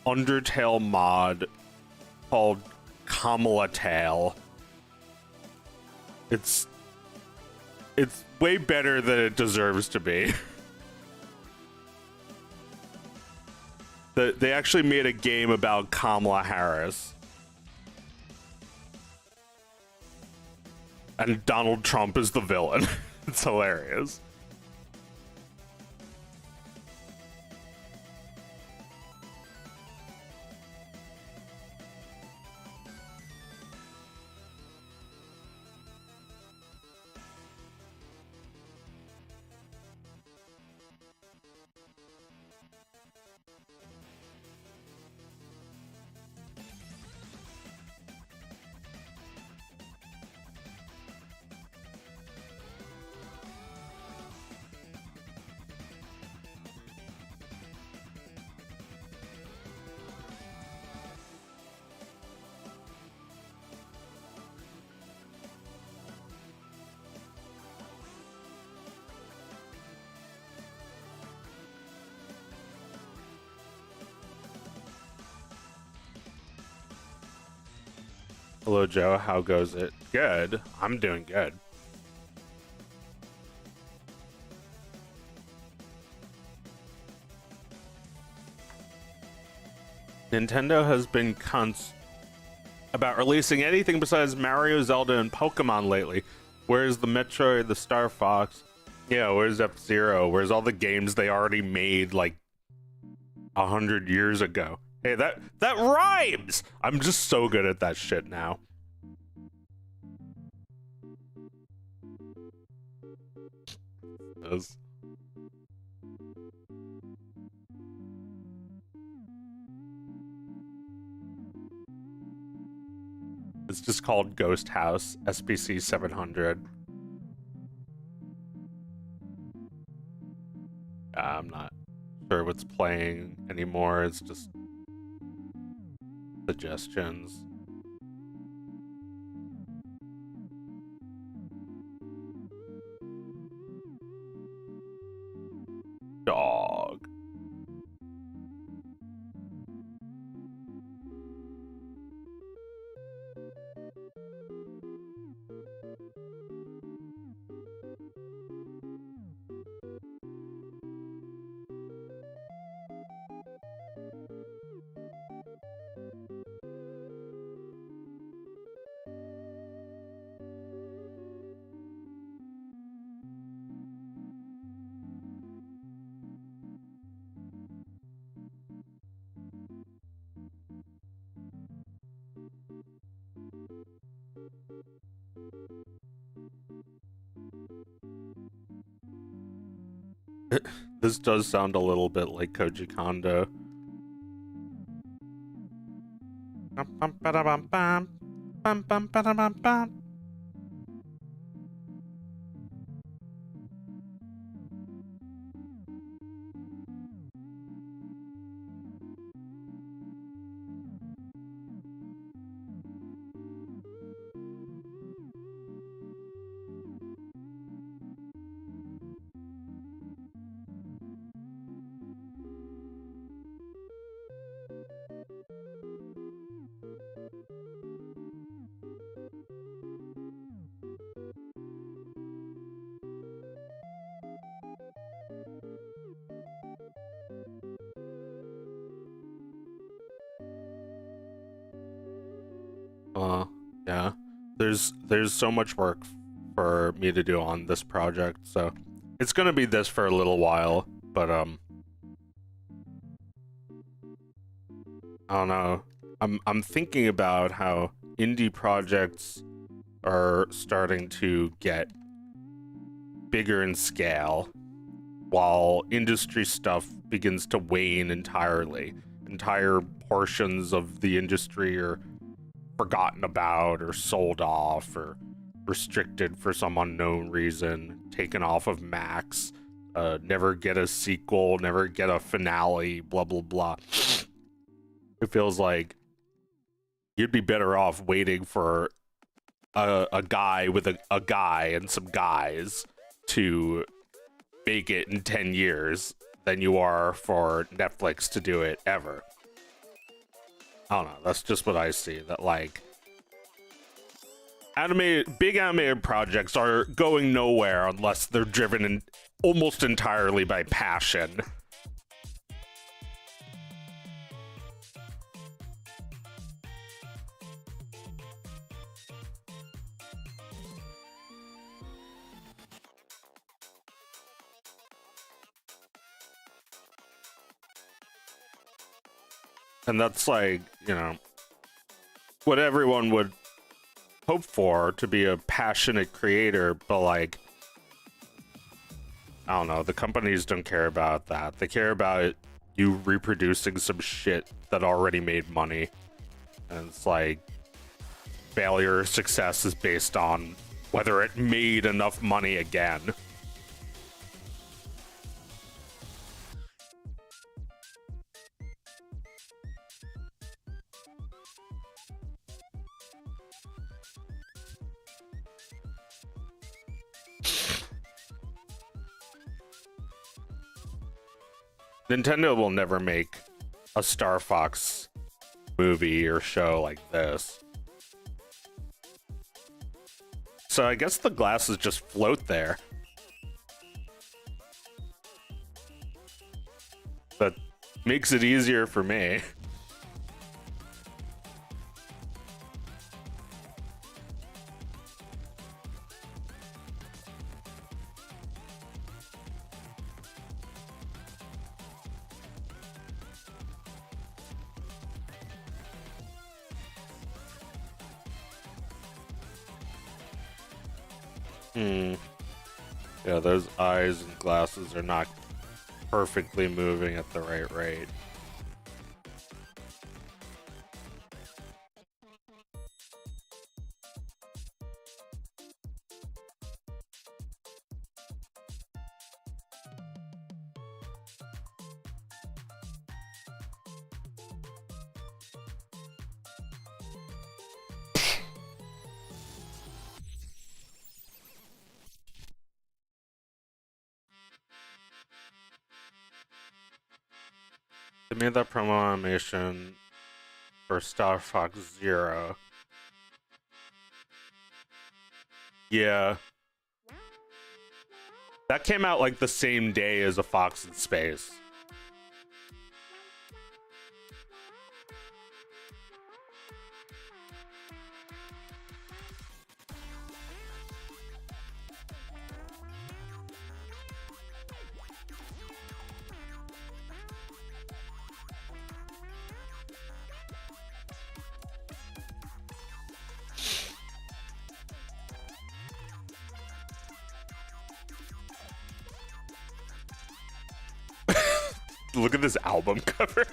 Undertale mod called Kamala Tale. It's way better than it deserves to be. They actually made a game about Kamala Harris. And Donald Trump is the villain. It's hilarious. Hello, Joe. How goes it? Good. I'm doing good. Nintendo has been cunts about releasing anything besides Mario, Zelda, and Pokemon lately. Where's the Metroid, the Star Fox? Yeah, where's F-Zero? Where's all the games they already made like 100 years ago? Hey, that rhymes! I'm just so good at that shit now. Yes. It's just called Ghost House, SPC 700. I'm not sure what's playing anymore. It's just suggestions. Dog. This does sound a little bit like Koji Kondo. Yeah. There's so much work for me to do on this project, so it's gonna be this for a little while, but I don't know. I'm thinking about how indie projects are starting to get bigger in scale, while industry stuff begins to wane entirely. Entire portions of the industry are forgotten about or sold off or restricted for some unknown reason, taken off of Max, never get a sequel, never get a finale, blah blah blah. It feels like you'd be better off waiting for a guy with a guy and some guys to make it in 10 years than you are for Netflix to do it ever. I don't know, that's just what I see, that like big animated projects are going nowhere unless they're driven in almost entirely by passion. And that's like, you know, what everyone would hope for, to be a passionate creator, but like, I don't know, the companies don't care about that. They care about you reproducing some shit that already made money. And it's like, failure or success is based on whether it made enough money again. Nintendo will never make a Star Fox movie or show like this. So I guess the glasses just float there. That makes it easier for me. Yeah, those eyes and glasses are not perfectly moving at the right rate. They made that promo animation for Star Fox Zero. Yeah. That came out like the same day as A Fox in Space. Look at this album cover.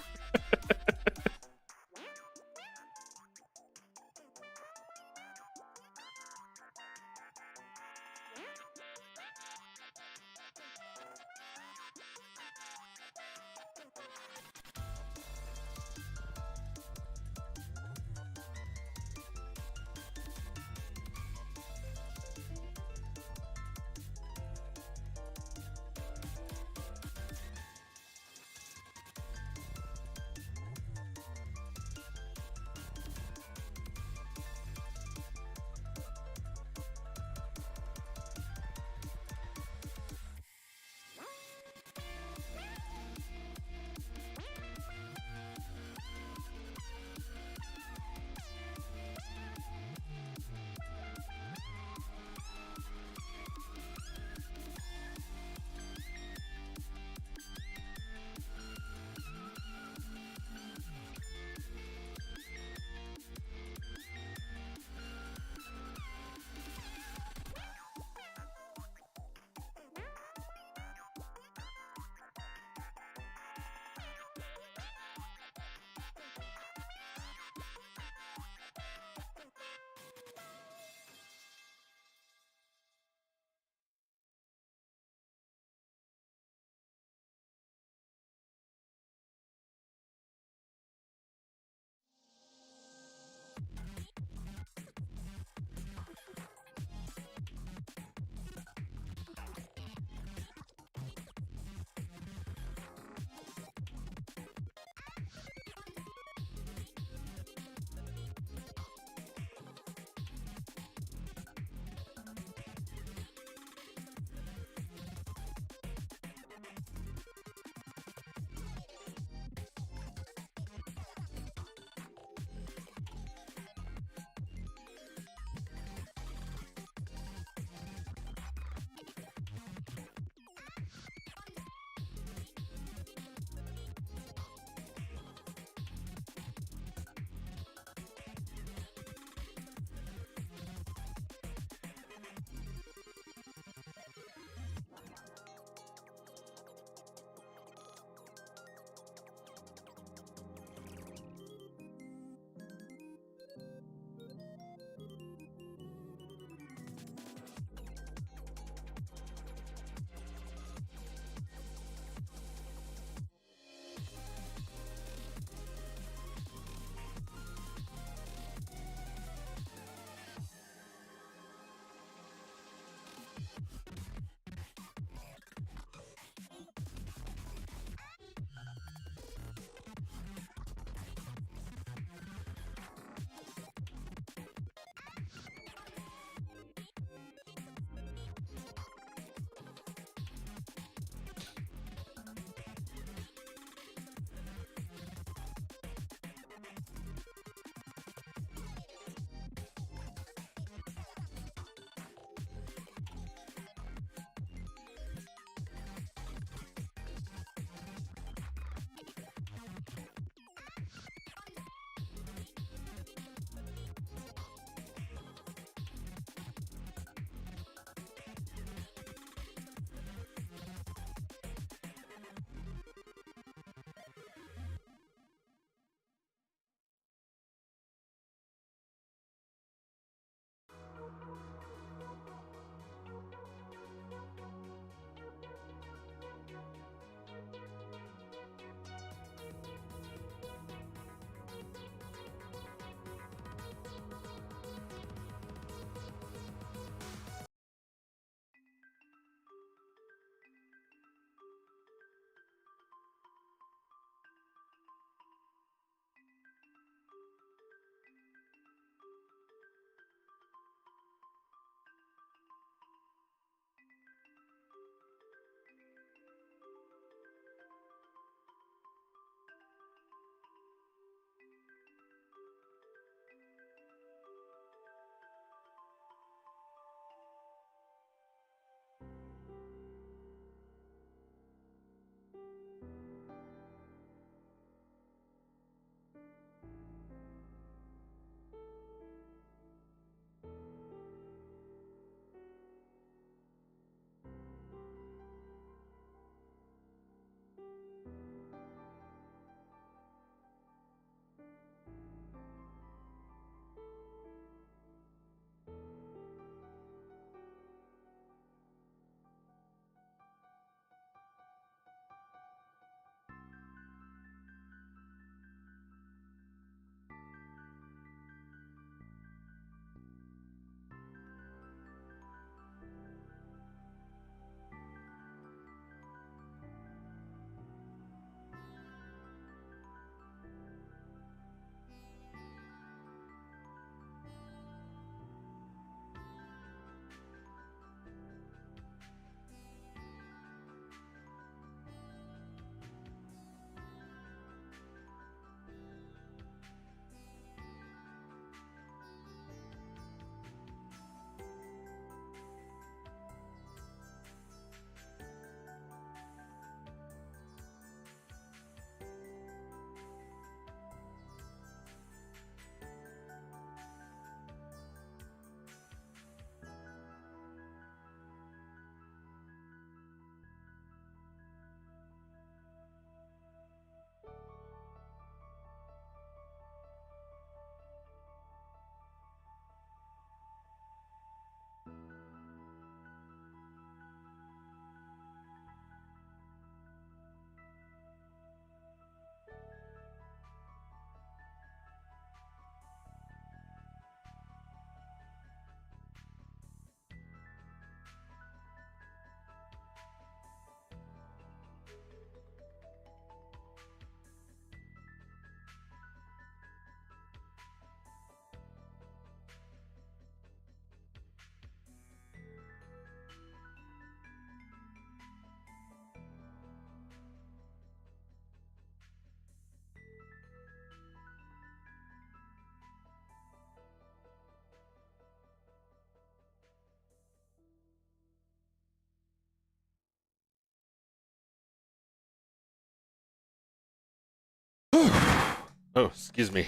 Oh, excuse me.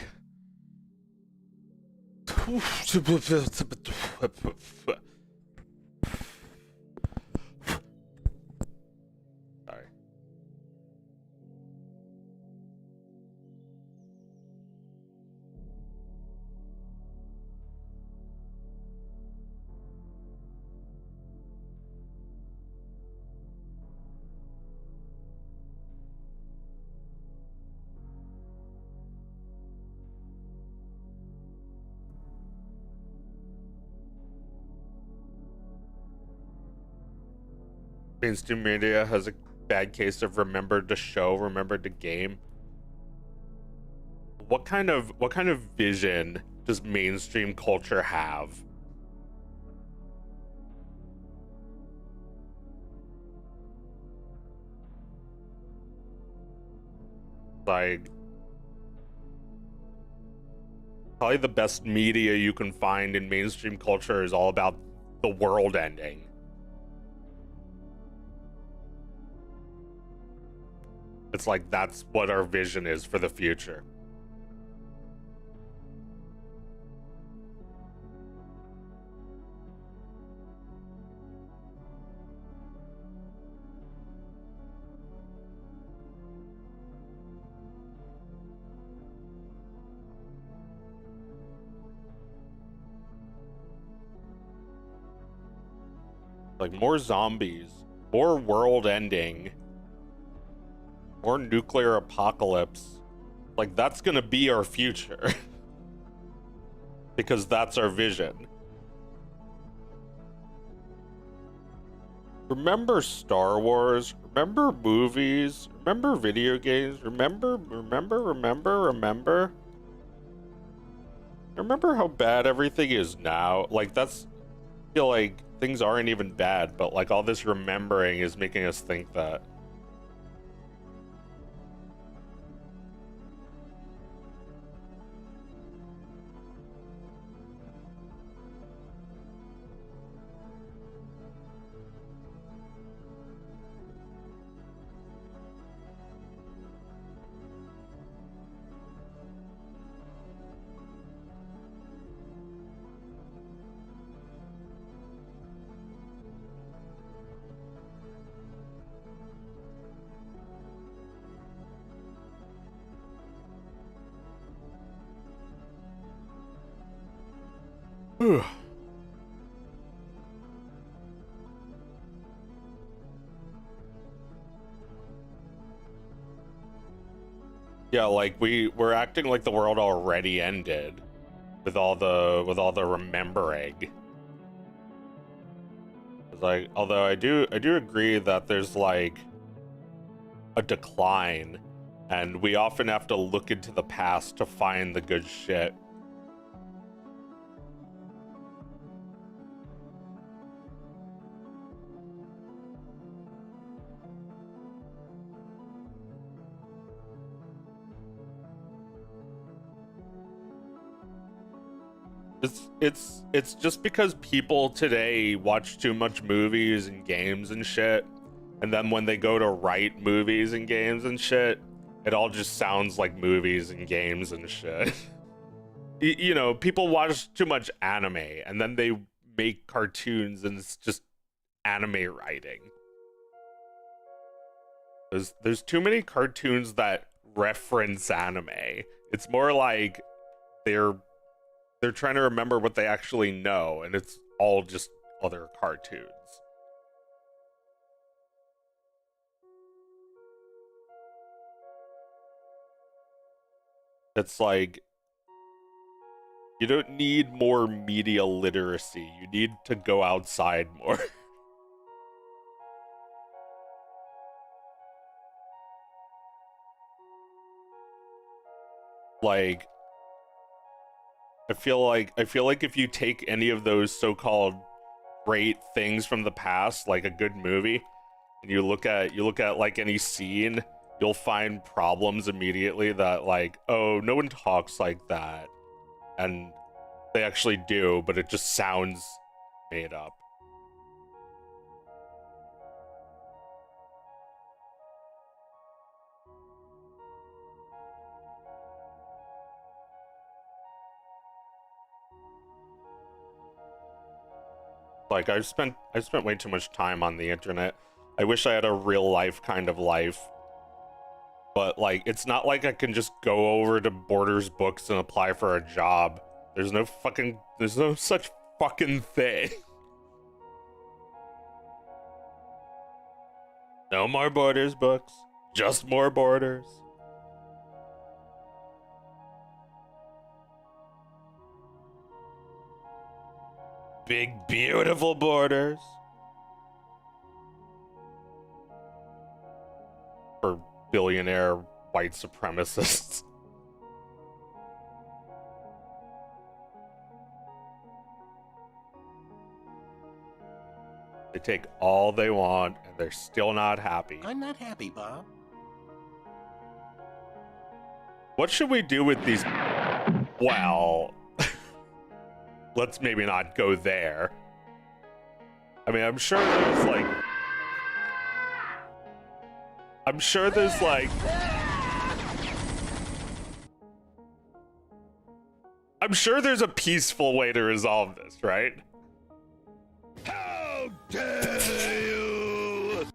Sorry. Mainstream media has a bad case of remembered to show, remembered to game. What kind of vision does mainstream culture have? Like, probably the best media you can find in mainstream culture is all about the world ending. It's like that's what our vision is for the future. Like more zombies, more world ending, more nuclear apocalypse. Like that's gonna be our future. Because that's our vision. Remember Star Wars? Remember movies? Remember video games? Remember how bad everything is now? Like that's, I feel like things aren't even bad, but like all this remembering is making us think that. Yeah, like we're acting like the world already ended with all the remembering. Like, although I do agree that there's like a decline, and we often have to look into the past to find the good shit. It's just because people today watch too much movies and games and shit, and then when they go to write movies and games and shit, it all just sounds like movies and games and shit. You know, people watch too much anime, and then they make cartoons, and it's just anime writing. There's too many cartoons that reference anime. It's more like they're trying to remember what they actually know, and it's all just other cartoons. It's like, you don't need more media literacy. You need to go outside more. Like, I feel like if you take any of those so-called great things from the past, like a good movie, and you look at like any scene, you'll find problems immediately that like, oh, no one talks like that. And they actually do, but it just sounds made up. Like I spent way too much time on the internet. I wish I had a real life kind of life. But like it's not like I can just go over to Borders Books and apply for a job. There's no such fucking thing. No more Borders Books, just more Borders. Big, beautiful Borders. For billionaire white supremacists. They take all they want and they're still not happy. I'm not happy, Bob. What should we do with these? Well, let's maybe not go there. I mean, I'm sure there's like I'm sure there's a peaceful way to resolve this, right? How dare you!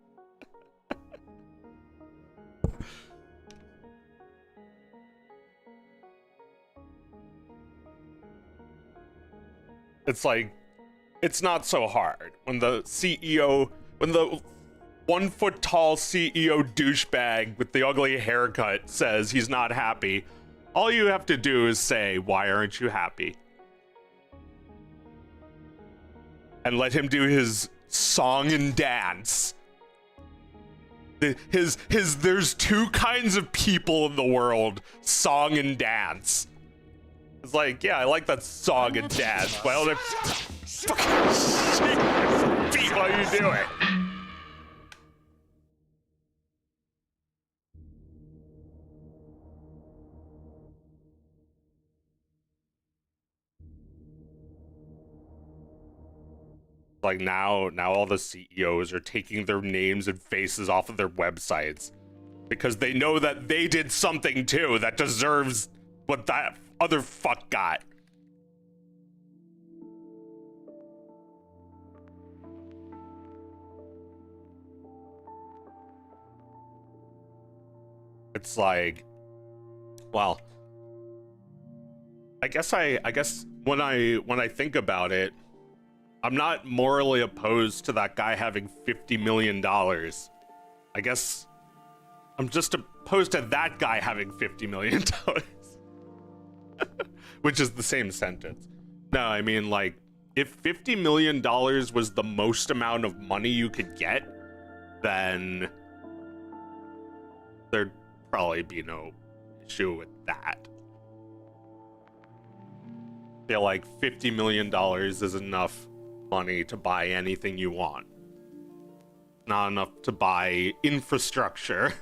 It's like, it's not so hard. When the 1 foot tall CEO douchebag with the ugly haircut says he's not happy, all you have to do is say, why aren't you happy? And let him do his song and dance. There's two kinds of people in the world, song and dance. It's like, yeah, I like that song and dance. Well, then fucking shit, what are you doing? Like now all the CEOs are taking their names and faces off of their websites because they know that they did something too that deserves what that other fuck got. It's like, well, I guess when I think about it, I'm not morally opposed to that guy having $50 million. I guess I'm just opposed to that guy having $50 million. Which is the same sentence. No, I mean, like, if $50 million was the most amount of money you could get, then there'd probably be no issue with that. I feel like $50 million is enough money to buy anything you want. Not enough to buy infrastructure.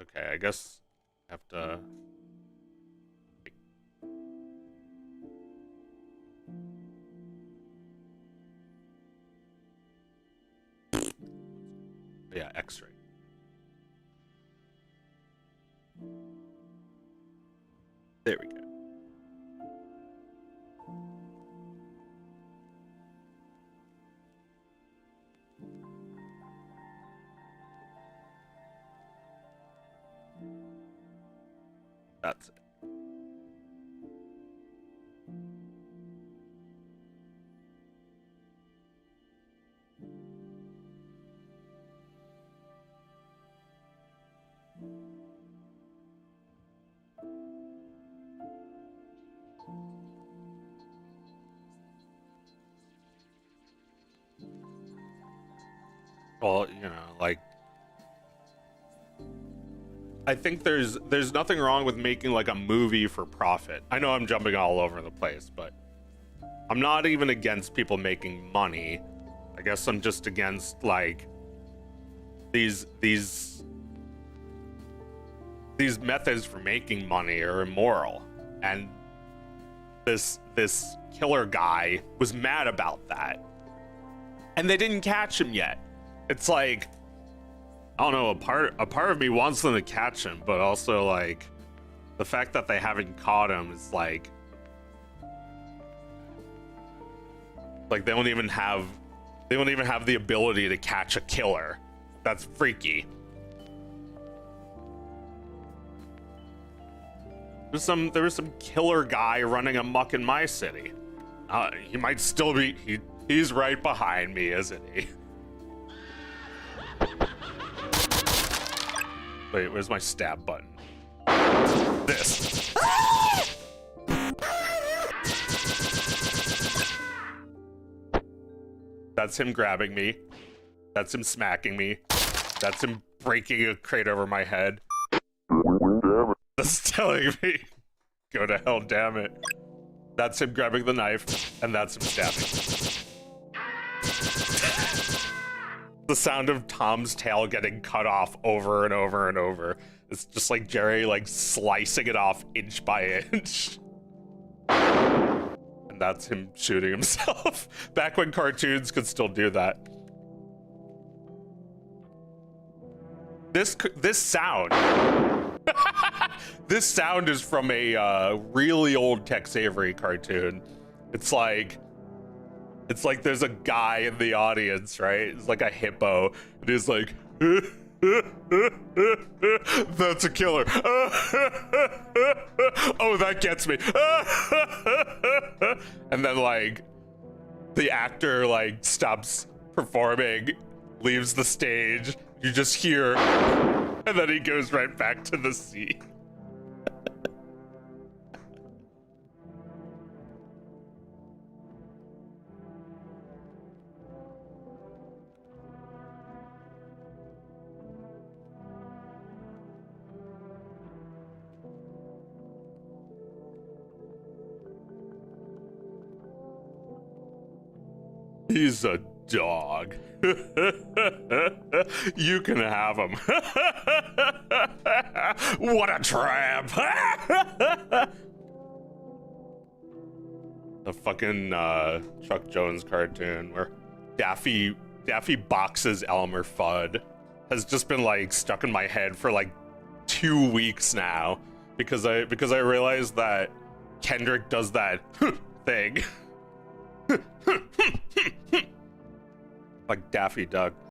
Okay, I guess I have to... Yeah, X-ray. There we go. That's it. Well, you know, like, I think there's nothing wrong with making like a movie for profit. I know I'm jumping all over the place, but I'm not even against people making money. I guess I'm just against like these methods for making money are immoral. And this killer guy was mad about that. And they didn't catch him yet. It's like, I don't know, a part of me wants them to catch him, but also like the fact that they haven't caught him is like they don't even have the ability to catch a killer. That's freaky. There was some killer guy running amok in my city. He might still be. He's right behind me, isn't he? Wait, where's my stab button? This. That's him grabbing me. That's him smacking me. That's him breaking a crate over my head. That's telling me, go to hell, damn it. That's him grabbing the knife, and that's him stabbing. The sound of Tom's tail getting cut off over and over and over. It's just like Jerry, like, slicing it off inch by inch. And that's him shooting himself. Back when cartoons could still do that. This sound. This sound is from a really old Tex Avery cartoon. It's like there's a guy in the audience, right? It's like a hippo. It is like, that's a killer. Oh, that gets me. And then like the actor like stops performing, leaves the stage. You just hear, and then he goes right back to the seat. He's a dog. You can have him. What a tramp. The fucking Chuck Jones cartoon where Daffy boxes Elmer Fudd has just been like stuck in my head for like 2 weeks now because I realized that Kendrick does that thing. Like Daffy Duck.